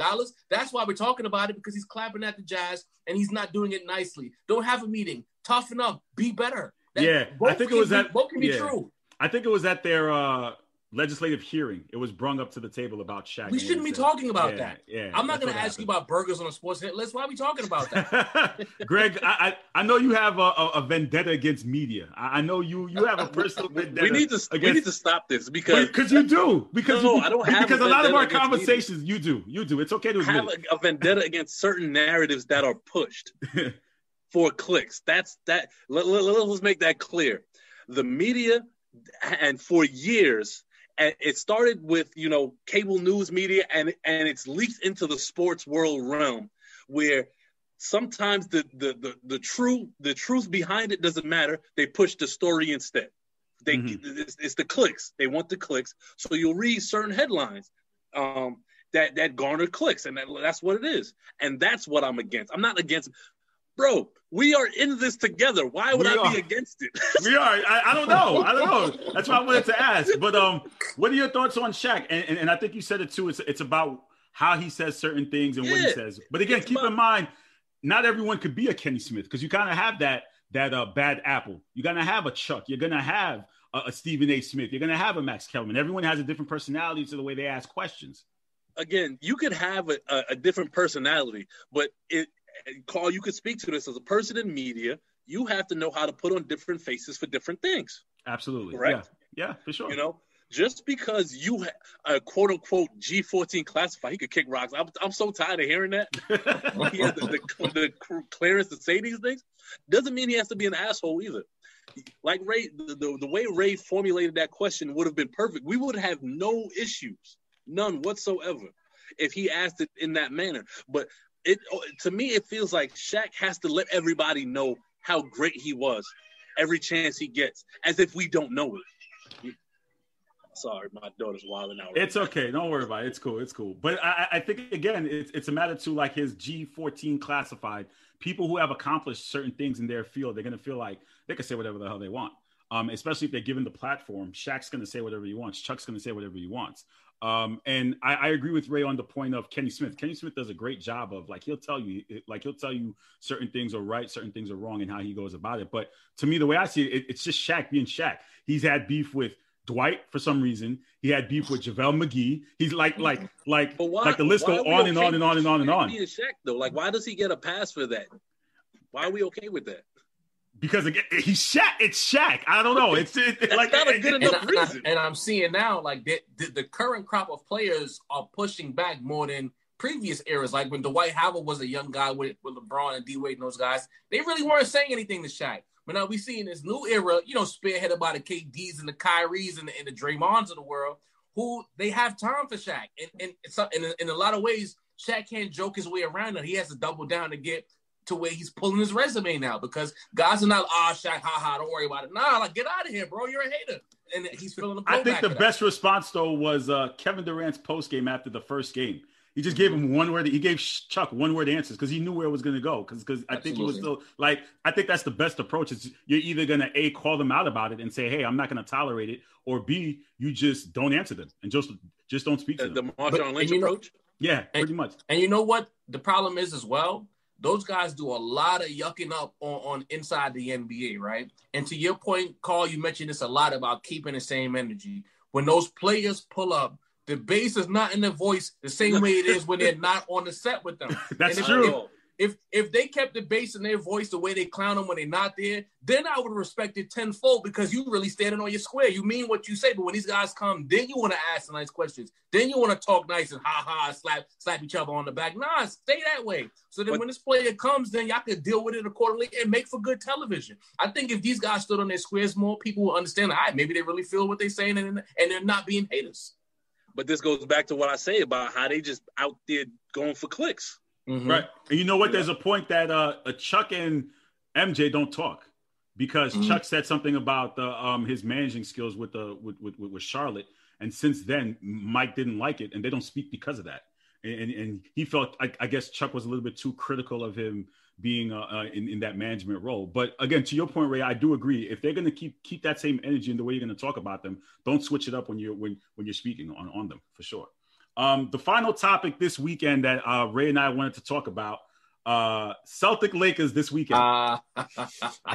That's why we're talking about it, because he's clapping at the Jazz and he's not doing it nicely. Don't have a meeting. Toughen up. Be better. I think it was that. Both can be true. I think it was at their legislative hearing. It was brung up to the table about Shaq. We shouldn't be talking about that. Yeah, I'm not going to ask you about burgers on a sports hit list. Why are we talking about that? Greg, I know you have a vendetta against media. I know you have a personal vendetta. We need to stop this because you do. Because I don't have because a lot of our conversations media. You do. It's okay to admit have a vendetta against certain narratives that are pushed for clicks. Let's make that clear. The media, and for years. And it started with, cable news media, and it's leaked into the sports world realm, where sometimes the truth behind it doesn't matter. They push the story instead. It's the clicks. They want the clicks. So you'll read certain headlines that garner clicks, and that's what it is. And that's what I'm against. I'm not against. Bro, we are in this together. Why would I be against it? We are. I don't know. That's why I wanted to ask. But what are your thoughts on Shaq? And I think you said it too. It's about how he says certain things and what he says. But again, keep in mind, not everyone could be a Kenny Smith, because you kind of have that bad apple. You're gonna have a Chuck. You're gonna have a Stephen A. Smith. You're gonna have a Max Kellerman. Everyone has a different personality to the way they ask questions. Again, you could have a different personality, but Carl, you could speak to this as a person in media. You have to know how to put on different faces for different things. Absolutely. Correct? Yeah, for sure. Just because you a quote unquote G14 classified, he could kick rocks. I'm so tired of hearing that. He has the clearance to say these things. Doesn't mean he has to be an asshole either. Like Ray, the way Ray formulated that question would have been perfect. We would have no issues, none whatsoever, if he asked it in that manner. But to me, it feels like Shaq has to let everybody know how great he was every chance he gets, as if we don't know it. Sorry, my daughter's wilding out. It's okay. Don't worry about it. It's cool. But I think, again, it's a matter to like his G14 classified. People who have accomplished certain things in their field, they're going to feel like they can say whatever the hell they want. especially if they're given the platform. Shaq's going to say whatever he wants. Chuck's going to say whatever he wants. And I agree with Ray on the point of Kenny Smith. Kenny Smith does a great job of he'll tell you certain things are right, certain things are wrong, and how he goes about it. But to me, the way I see it, it's just Shaq being Shaq. He's had beef with Dwight for some reason. He had beef with JaVale McGee. He's like the list go on and on and on and on and on. Being Shaq though, why does he get a pass for that? Why are we okay with that? Because again, he's Shaq. It's Shaq. I don't know. It's not a good enough reason. And I'm seeing now, the current crop of players are pushing back more than previous eras. Like when Dwight Howard was a young guy with LeBron and D-Wade and those guys, they really weren't saying anything to Shaq. But now we see in this new era, spearheaded by the KDs and the Kyries and the Draymonds of the world, who they have time for Shaq. And in a lot of ways, Shaq can't joke his way around it. He has to double down to get to where he's pulling his resume now, because guys are not, Shaq, don't worry about it. Nah, get out of here, bro. You're a hater. And he's feeling the blowback. I think the best response, though, was Kevin Durant's postgame after the first game. He just gave him one word. He gave Chuck one-word answers because he knew where it was going to go. Because I think he was still I think that's the best approach. Is you're either going to A, call them out about it and say, hey, I'm not going to tolerate it, or B, you just don't answer them and just don't speak to them. The Marshawn Lynch approach? Yeah, pretty much. And you know what the problem is as well? Those guys do a lot of yucking up on inside the NBA, right? And to your point, Carl, you mentioned this a lot about keeping the same energy. When those players pull up, the bass is not in their voice the same way it is when they're not on the set with them. That's true. If they kept the bass in their voice the way they clown them when they're not there, then I would respect it tenfold, because you really standing on your square. You mean what you say, but when these guys come, then you want to ask nice questions. Then you want to talk nice and slap each other on the back. Nah, stay that way. So then when this player comes, then y'all can deal with it accordingly and make for good television. I think if these guys stood on their squares more, people will understand, maybe they really feel what they're saying and they're not being haters. But this goes back to what I say about how they just out there going for clicks. Mm-hmm. Right. And you know what? There's a point that Chuck and MJ don't talk, because Chuck said something about his managing skills with Charlotte. And since then, Mike didn't like it, and they don't speak because of that. And he felt, I guess Chuck was a little bit too critical of him being in that management role. But again, to your point, Ray, I do agree. If they're going to keep that same energy in the way you're going to talk about them, don't switch it up when you're speaking on them, for sure. The final topic this weekend that Ray and I wanted to talk about, Celtic Lakers this weekend. I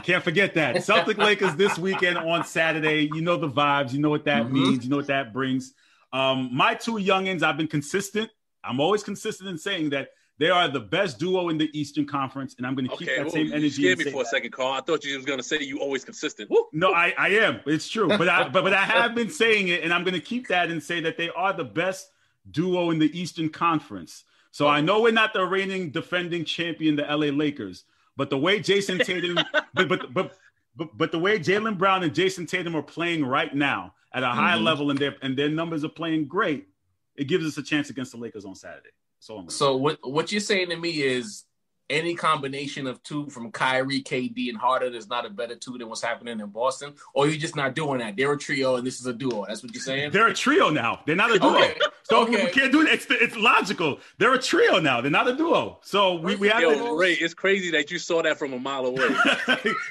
can't forget that. Celtic Lakers this weekend on Saturday. You know the vibes. You know what that means. You know what that brings. My two youngins, I've been consistent. I'm always consistent in saying that they are the best duo in the Eastern Conference, and I'm going to keep that same energy. You scared me for a second, Carl. I thought you was going to say you always consistent. Woo. No, I am. It's true. But I have been saying it, and I'm going to keep that and say that they are the best duo in the Eastern Conference. So I know we're not the reigning defending champion, the LA Lakers, but the way Jason Tatum, but the way Jaylen Brown and Jason Tatum are playing right now at a high level, and their numbers are playing great, it gives us a chance against the Lakers on Saturday. So what you're saying to me is any combination of two from Kyrie, KD, and Harden is not a better two than what's happening in Boston? Or you're just not doing that? They're a trio and this is a duo. That's what you're saying? They're a trio now. They're not a duo. Okay. So we can't do it. It's logical. They're a trio now. They're not a duo. So we have to. Ray, it's crazy that you saw that from a mile away.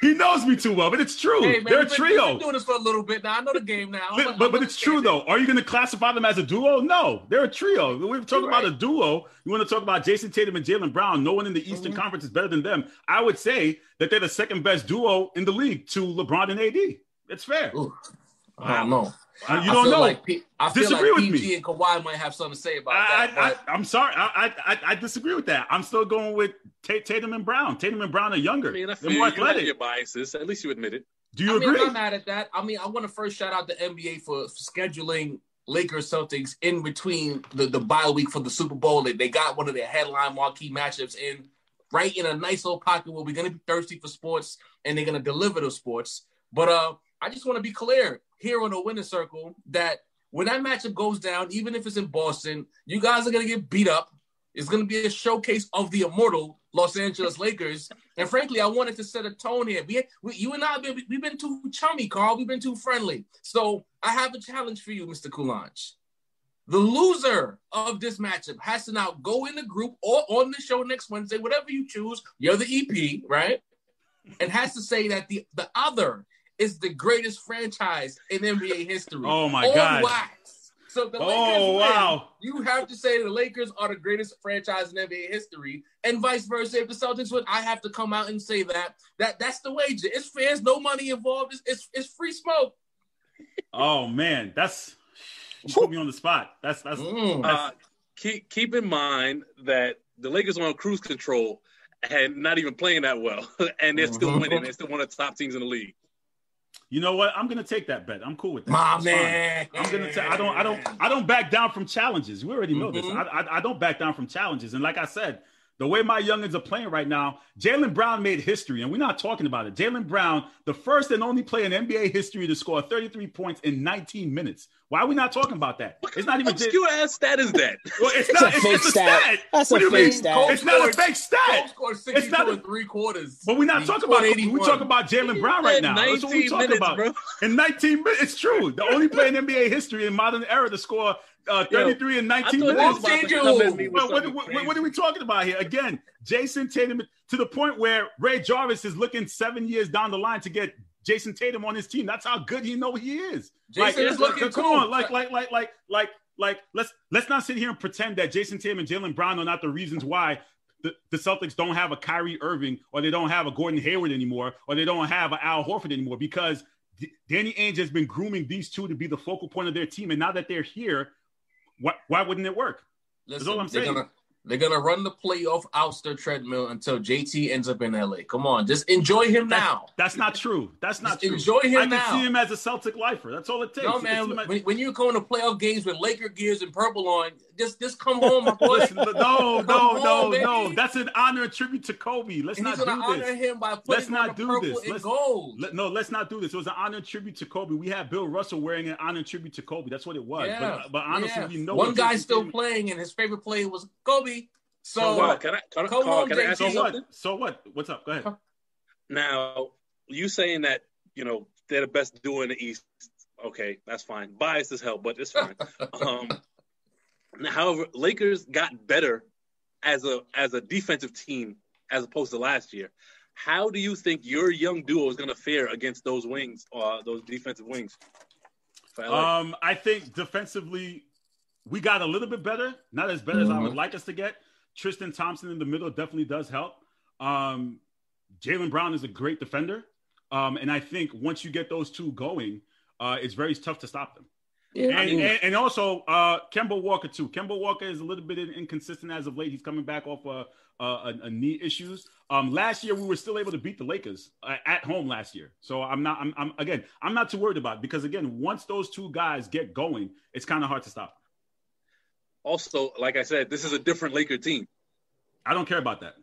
He knows me too well, but it's true. Hey, man, they're a trio. We've been doing this for a little bit now. I know the game now. But it's true, though. Are you going to classify them as a duo? No, they're a trio. We're talking about a duo. You want to talk about Jason Tatum and Jaylen Brown. No one in the Eastern Conference is better than them. I would say that they're the second best duo in the league to LeBron and AD. It's fair. Ooh, I don't know. You don't know. I feel like PG and Kawhi might have something to say about that. I'm sorry. I disagree with that. I'm still going with Tatum and Brown. Tatum and Brown are younger. I mean, they're more athletic. You have your biases. At least you admit it. Do you agree? I'm not mad at that. I mean, I want to first shout out the NBA for scheduling Lakers Celtics in between the bye week for the Super Bowl. They got one of their headline marquee matchups right in a nice little pocket where we're going to be thirsty for sports and they're going to deliver the sports. But I just want to be clear here on the winner circle that when that matchup goes down, even if it's in Boston, you guys are going to get beat up. It's going to be a showcase of the immortal Los Angeles Lakers. And frankly, I wanted to set a tone here. You and I, we've been too chummy, Carl. We've been too friendly. So I have a challenge for you, Mr. Coulange. The loser of this matchup has to now go in the group or on the show next Wednesday, whatever you choose. You're the EP, right? And has to say that the other is the greatest franchise in NBA history. Oh my on God. Wax. So if the Lakers win, wow. you have to say the Lakers are the greatest franchise in NBA history, and vice versa. If the Celtics win, I have to come out and say that's the wager. It's fans, no money involved. It's free smoke. Oh man, you put me on the spot. That's keep in mind that the Lakers are on cruise control and not even playing that well, and they're still winning. They're still one of the top teams in the league. You know what? I'm gonna take that bet. I'm cool with that. My man. I'm gonna. I don't back down from challenges. We already know this. I don't back down from challenges. And like I said, the way my youngins are playing right now, Jaylen Brown made history, and we're not talking about it. Jaylen Brown, the first and only player in NBA history to score 33 points in 19 minutes. Why are we not talking about that? It's not even obscure ass stat is that? Well, it's not. It's a stat. That's a fake stat. It's not a fake stat. Scored 62 and 3/4. But we're not talking about. We talking about Jaylen Brown right now. That's what we're talking about. Bro. In 19 minutes, it's true. The only player in NBA history in modern era to score 33 and 19 minutes. What are we talking about here? Again, Jason Tatum to the point where Ray Jarvis is looking 7 years down the line to get Jason Tatum on his team. That's how good he is. Jason is looking come on, let's not sit here and pretend that Jason Tatum and Jaylen Brown are not the reasons why the Celtics don't have a Kyrie Irving, or they don't have a Gordon Hayward anymore, or they don't have an Al Horford anymore, because Danny Ainge has been grooming these two to be the focal point of their team. And now that they're here, why wouldn't it work? Listen, that's all I'm saying. They're gonna run the playoff ouster treadmill until JT ends up in LA. Come on, just enjoy him now. That's not true. That's not true. Enjoy him now. I can see him as a Celtic lifer. That's all it takes. No, man. When you're going to playoff games with Laker gears and purple on, just come home, my boy. Listen, no. That's an honor and tribute to Kobe. Let's not do this. Honor him by putting on the purple and gold. Let's not do this. It was an honor and tribute to Kobe. We had Bill Russell wearing an honor and tribute to Kobe. That's what it was. Yeah, but honestly, we know one guy's still playing, and his favorite player was Kobe. So can I ask you something? So what? What's up? Go ahead. Now, you saying that, they're the best duo in the East. Okay, that's fine. Biased as hell, but it's fine. However, Lakers got better as a defensive team as opposed to last year. How do you think your young duo is going to fare against those wings, those defensive wings? I think defensively, we got a little bit better. Not as better as I would like us to get. Tristan Thompson in the middle definitely does help. Jaylen Brown is a great defender. And I think once you get those two going, it's very tough to stop them. Yeah. And also Kemba Walker too. Kemba Walker is a little bit inconsistent as of late. He's coming back off a knee issues. Last year we were still able to beat the Lakers at home last year. So I'm not too worried about it, because again, once those two guys get going, it's kind of hard to stop. Also, like I said, this is a different Laker team. I don't care about that.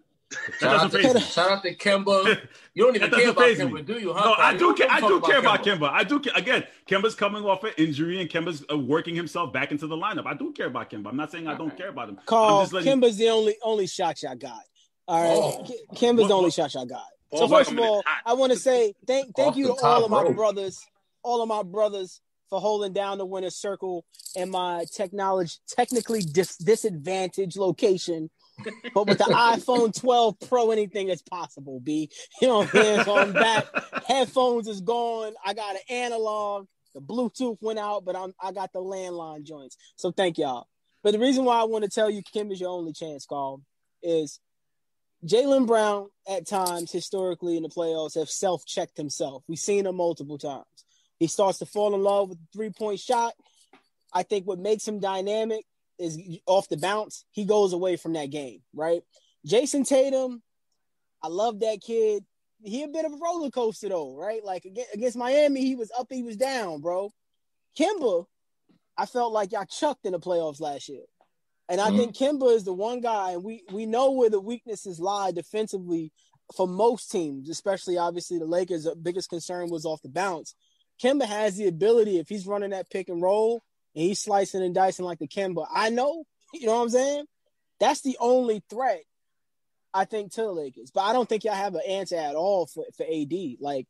Shout out to Kemba. You don't even care about Kemba, do you? Huh? No, I do care about Kemba. I do care. Again, Kemba's coming off an injury, and Kemba's working himself back into the lineup. I do care about Kemba. I'm not saying I don't care about him. Kemba's the only shot y'all got. All right, Kemba's the only shot y'all got. So first of all, I want to say thank you to all of my brothers for holding down the winner's circle in my technically disadvantaged location. But with the iPhone 12 Pro, anything is possible, B. You know what I'm saying? So I'm back. Headphones is gone. I got an analog. The Bluetooth went out, but I got the landline joints. So thank y'all. But the reason why I want to tell you Kim is your only chance, Carl, is Jaylen Brown at times historically in the playoffs have self-checked himself. We've seen him multiple times. He starts to fall in love with the three-point shot. I think what makes him dynamic is off the bounce, he goes away from that game, right? Jason Tatum, I love that kid. He a bit of a roller coaster though, right? Like against Miami, he was up, he was down, bro. Kemba, I felt like y'all chucked in the playoffs last year. And I think Kemba is the one guy, and we know where the weaknesses lie defensively for most teams, especially obviously the Lakers. The biggest concern was off the bounce. Kemba has the ability, if he's running that pick and roll, and he's slicing and dicing like the Kemba, I know, you know what I'm saying? That's the only threat, I think, to the Lakers. But I don't think y'all have an answer at all for AD. Like,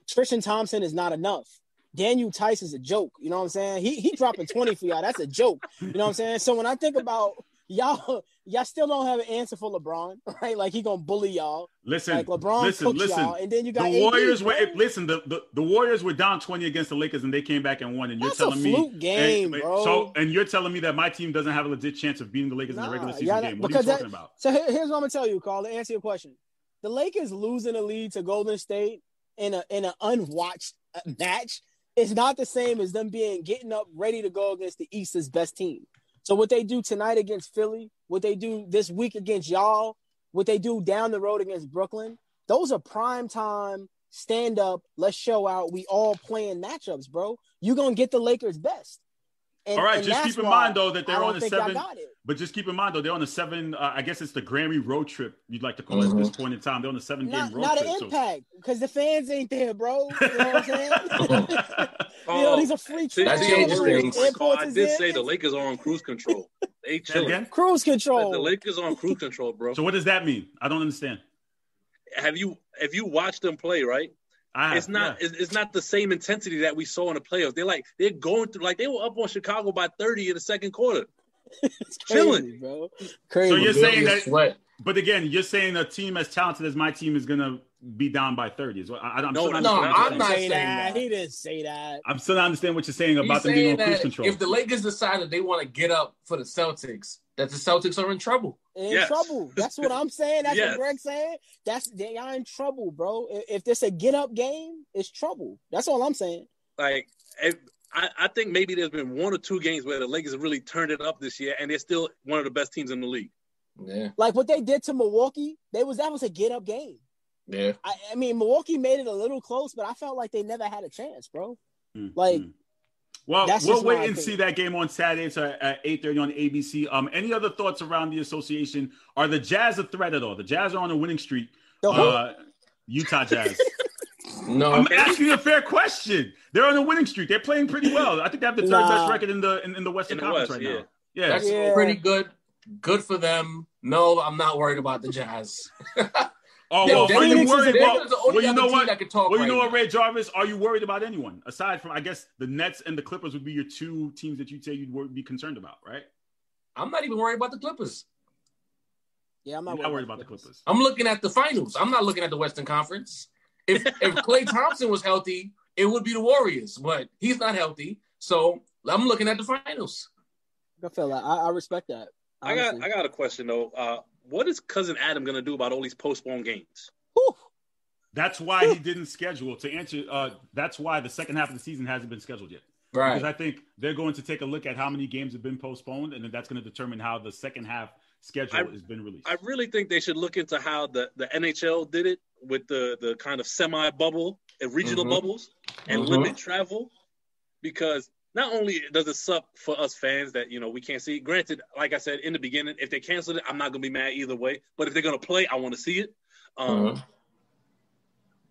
Tristan Thompson is not enough. Daniel Tice is a joke, you know what I'm saying? He dropping 20 for y'all. That's a joke, you know what I'm saying? So when I think about y'all still don't have an answer for LeBron, right? Like he gonna bully y'all. Listen, like LeBron cooks y'all, and then you got the Warriors. The Warriors were down 20 against the Lakers, and they came back and won. And That's you're telling a fluke game, bro. And you're telling me that my team doesn't have a legit chance of beating the Lakers in the regular season game. What are you talking about? So here's what I'm gonna tell you, Carl. To answer your question, the Lakers losing a lead to Golden State in an unwatched match is not the same as them getting up ready to go against the East's best team. So what they do tonight against Philly, what they do this week against y'all, what they do down the road against Brooklyn, those are prime time, stand up, let's show out, we all playing matchups, bro. You're going to get the Lakers' best. All right, just keep in mind, though, that they're on a 7. But just keep in mind, though, they're on a 7. I guess it's the Grammy road trip, you'd like to call it at this point in time. They're on a 7-game road trip. Not an impact, because the fans ain't there, bro. You know what I'm saying? These are free trips. I did say the Lakers are on cruise control. They chilling. Cruise control. The Lakers are on cruise control, bro. So what does that mean? I don't understand. If you watched them play, right? It's not the same intensity that we saw in the playoffs. They're going through, like they were up on Chicago by 30 in the second quarter. It's chilling, bro. Crazy. So you're saying that, but again, you're saying a team as talented as my team is gonna be down by 30. I'm not saying that. He didn't say that. I'm still not understanding what you're saying about them being on cruise control. If the Lakers decided they want to get up for the Celtics, that the Celtics are in trouble. Trouble. That's what I'm saying. That's what Greg's saying. They are in trouble, bro. If this a get up game, it's trouble. That's all I'm saying. Like, I think maybe there's been 1 or 2 games where the Lakers have really turned it up this year, and they're still one of the best teams in the league. Yeah. Like what they did to Milwaukee, that was a get up game. Yeah. I mean, Milwaukee made it a little close, but I felt like they never had a chance, bro. Well, we'll wait and see that game on Saturday at 8:30 on ABC. Any other thoughts around the association? Are the Jazz a threat at all? The Jazz are on a winning streak. Utah Jazz. No, I'm asking you a fair question. They're on a winning streak. They're playing pretty well. I think they have the third best record in the Western Conference right now. Yeah, that's pretty good. Good for them. No, I'm not worried about the Jazz. Oh, well, are you worried about? Well, you know what? Well, you know what, Ray Jarvis? Are you worried about anyone aside from? I guess the Nets and the Clippers would be your 2 teams that you'd say you'd be concerned about, right? I'm not even worried about the Clippers. Yeah, I'm not worried about the Clippers. I'm looking at the finals. I'm not looking at the Western Conference. If Klay Thompson was healthy, it would be the Warriors, but he's not healthy, so I'm looking at the finals. I feel like I respect that. Honestly. I got a question though. What is Cousin Adam going to do about all these postponed games? Whew. That's why he didn't schedule. To answer, that's why the second half of the season hasn't been scheduled yet. Right. Because I think they're going to take a look at how many games have been postponed, and then that's going to determine how the second half schedule has been released. I really think they should look into how the NHL did it with the kind of semi-bubble and regional bubbles and limit travel, because not only does it suck for us fans that, we can't see. Granted, like I said in the beginning, if they canceled it, I'm not going to be mad either way. But if they're going to play, I want to see it.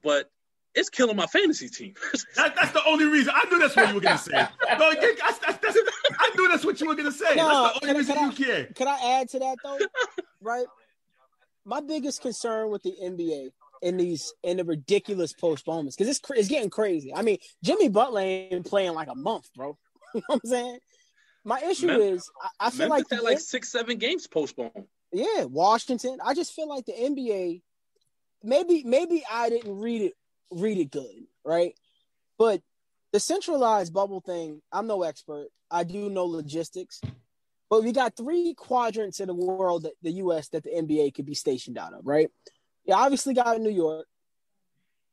But it's killing my fantasy team. That's the only reason. I knew that's what you were going to say. No, I knew that's what you were going to say. No, that's the only reason you care. Can I add to that, though? Right? My biggest concern with the NBA in the ridiculous postponements, because it's getting crazy. I mean, Jimmy Butler ain't playing like a month, bro. You know what I'm saying? My issue is I feel like had like 6-7 games postponed. Yeah, Washington. I just feel like the NBA. Maybe I didn't read it good, right? But the centralized bubble thing, I'm no expert. I do know logistics, but we got 3 quadrants in the world, the U.S., that the NBA could be stationed out of, right? You obviously got New York.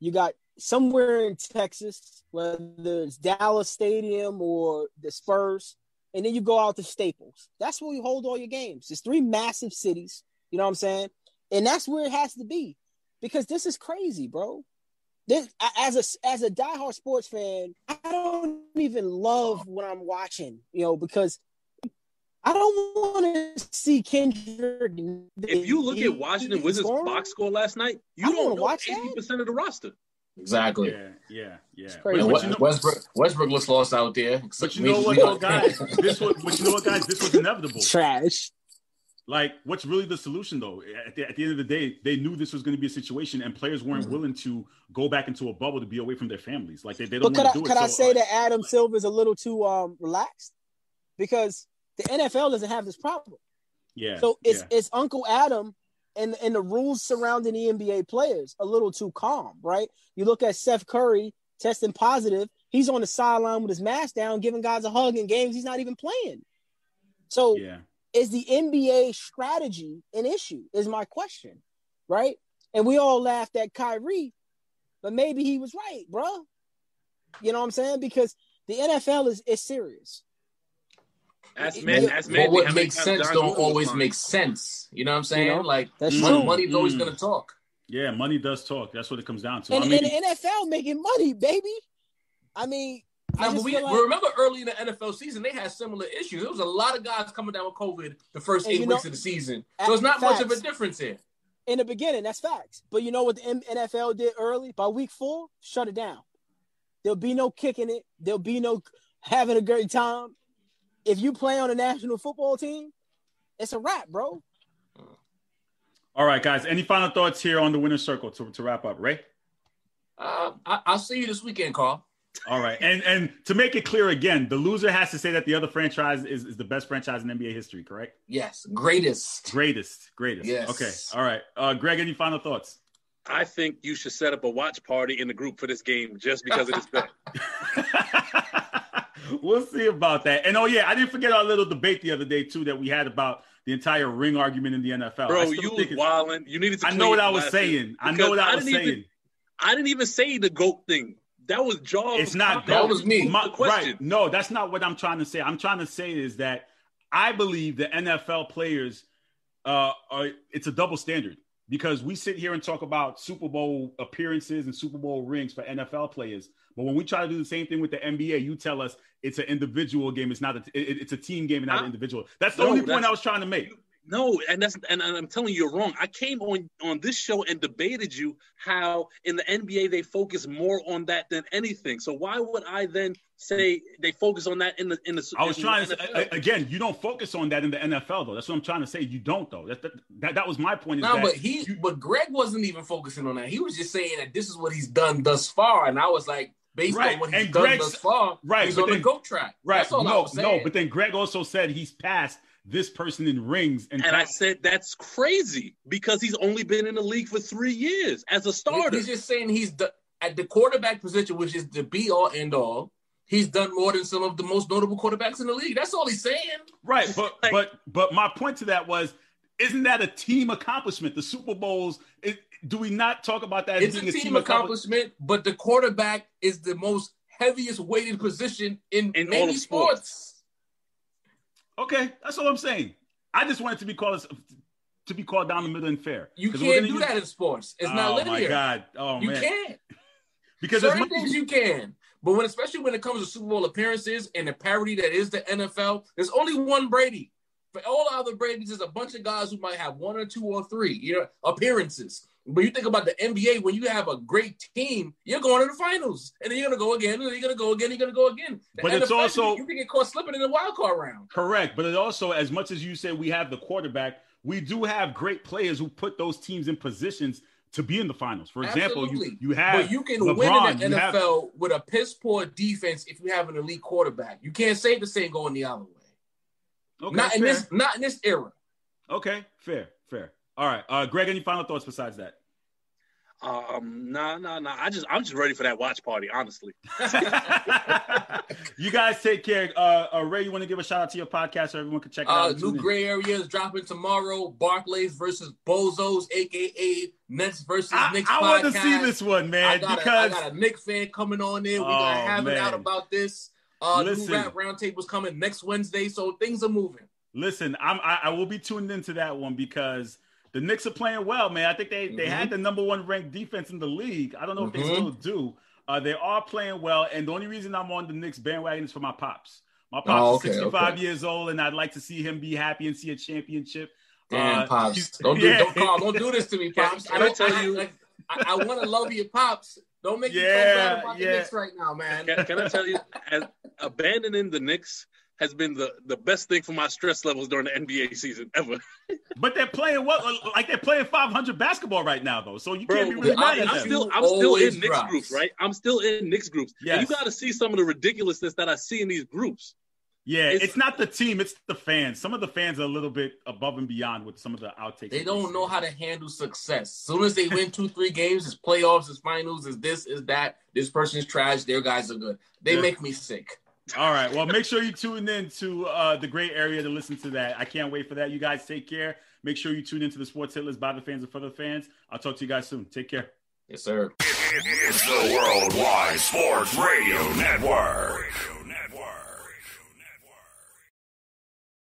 You got somewhere in Texas, whether it's Dallas Stadium or the Spurs, and then you go out to Staples. That's where you hold all your games. It's 3 massive cities, you know what I'm saying? And that's where it has to be, because this is crazy, bro. This, as a diehard sports fan, I don't even love what I'm watching, because I don't want to see Kendrick. If you look at Washington Wizards' box score last night, you don't know watch 80% of the roster. Exactly. Yeah. Westbrook looks lost out there. But you know what, guys? This was inevitable. Trash. Like, what's really the solution, though? At the end of the day, they knew this was going to be a situation, and players weren't willing to go back into a bubble to be away from their families. Like, they don't want to do it. Could I say that Adam Silver is a little too relaxed? Because the NFL doesn't have this problem. Yeah. So it's Uncle Adam and the rules surrounding the NBA players a little too calm, right? You look at Seth Curry testing positive. He's on the sideline with his mask down, giving guys a hug in games he's not even playing. So is the NBA strategy an issue is my question, right? And we all laughed at Kyrie, but maybe he was right, bro. You know what I'm saying? Because the NFL is serious. What makes sense don't always make sense. You know what I'm saying? You know, like that's money's always going to talk. Yeah, money does talk. That's what it comes down to. And the NFL making money, baby. I mean, remember early in the NFL season, they had similar issues. There was a lot of guys coming down with COVID the first 8 weeks of the season. So it's not much of a difference here. In the beginning, that's facts. But you know what the NFL did early? By week 4, shut it down. There'll be no kicking it. There'll be no having a great time. If you play on a national football team, it's a wrap, bro. All right, guys. Any final thoughts here on the winner's circle to wrap up, Ray? I'll see you this weekend, Carl. All right. And to make it clear again, the loser has to say that the other franchise is the best franchise in NBA history, correct? Yes. Greatest. Yes. Okay. All right. Greg, any final thoughts? I think you should set up a watch party in the group for this game just because it is bet. We'll see about that. And I didn't forget our little debate the other day too that we had about the entire ring argument in the NFL. Bro, you was wilding. You needed to. I know what I was saying. I didn't even say the GOAT thing. That was Jaws. It's not that was me. Right? No, that's not what I'm trying to say. I'm trying to say is that I believe the NFL players it's a double standard. Because we sit here and talk about Super Bowl appearances and Super Bowl rings for NFL players, but when we try to do the same thing with the NBA, you tell us it's an individual game. It's not. It's a team game and not an individual. That's the only point I was trying to make. No, and I'm telling you, you're wrong. I came on this show and debated you how in the NBA they focus more on that than anything. So why would I then say they focus on that in the? I was trying to say, again, you don't focus on that in the NFL though. That's what I'm trying to say. You don't though. That was my point. But Greg wasn't even focusing on that. He was just saying that this is what he's done thus far, and I was like, based on what he's done thus far, he's on the GOAT track. Right? That's all I was saying. No, but then Greg also said he's passed this person in rings. And I said, that's crazy because he's only been in the league for 3 years as a starter. He's just saying at the quarterback position, which is the be all end all. He's done more than some of the most notable quarterbacks in the league. That's all he's saying. Right. But my point to that was, isn't that a team accomplishment? The Super Bowls, do we not talk about that as being a team accomplishment? But the quarterback is the most heaviest weighted position in many sports. Okay, that's all I'm saying. I just want it to be called down the middle and fair. You can't do that in sports. It's not linear. Oh my God! You can't. Because certain things you can, but especially when it comes to Super Bowl appearances and the parity that is the NFL, there's only one Brady. For all the other Bradys, there's a bunch of guys who might have 1 or 2 or 3 appearances. But you think about the NBA, when you have a great team, you're going to the finals. And then you're going to go again, and then you're going to go again, you're going to go again. But it's also... You can get caught slipping in the wild card round. Correct. But it also, as much as you say we have the quarterback, we do have great players who put those teams in positions to be in the finals. For example, you have But you can LeBron, win in the NFL with a piss-poor defense if you have an elite quarterback. You can't say the same going the other way. Okay, not in this era. Okay, fair. All right, Greg, any final thoughts besides that? No. I'm just ready for that watch party, honestly. You guys take care. Ray, you want to give a shout out to your podcast so everyone can check it out? New Gray Area is dropping tomorrow. Barclays versus Bozos, aka Nets versus Knicks. I want to see this one, man. I got a Knicks fan coming on there. We're gonna have it out about this. New rap roundtable's coming next Wednesday, so things are moving. Listen, I will be tuned into that one because the Knicks are playing well, man. I think they had the number 1 ranked defense in the league. I don't know if they still do. They are playing well, and the only reason I'm on the Knicks bandwagon is for my pops. My pops is 65 years old, and I'd like to see him be happy and see a championship. Damn, pops! Don't do this to me, pops. I want to love your pops. Don't make me feel bad about the Knicks right now, man. Can I tell you, abandoning the Knicks has been the best thing for my stress levels during the NBA season ever. But they're playing like they're playing 500 basketball right now, though. So you can't be really mad at them. I'm still in Knicks groups, right? I'm still in Knicks groups. Yes. And you got to see some of the ridiculousness that I see in these groups. Yeah, it's not the team, it's the fans. Some of the fans are a little bit above and beyond with some of the outtakes. They don't know how to handle success. As soon as they win 2-3 games, it's playoffs, it's finals, it's this, is that. This person is trash. Their guys are good. They make me sick. All right. Well, make sure you tune in to the Gray Area to listen to that. I can't wait for that. You guys take care. Make sure you tune into the Sports Hit List by the fans and for the fans. I'll talk to you guys soon. Take care. Yes, sir. It's the Worldwide Sports Radio Network.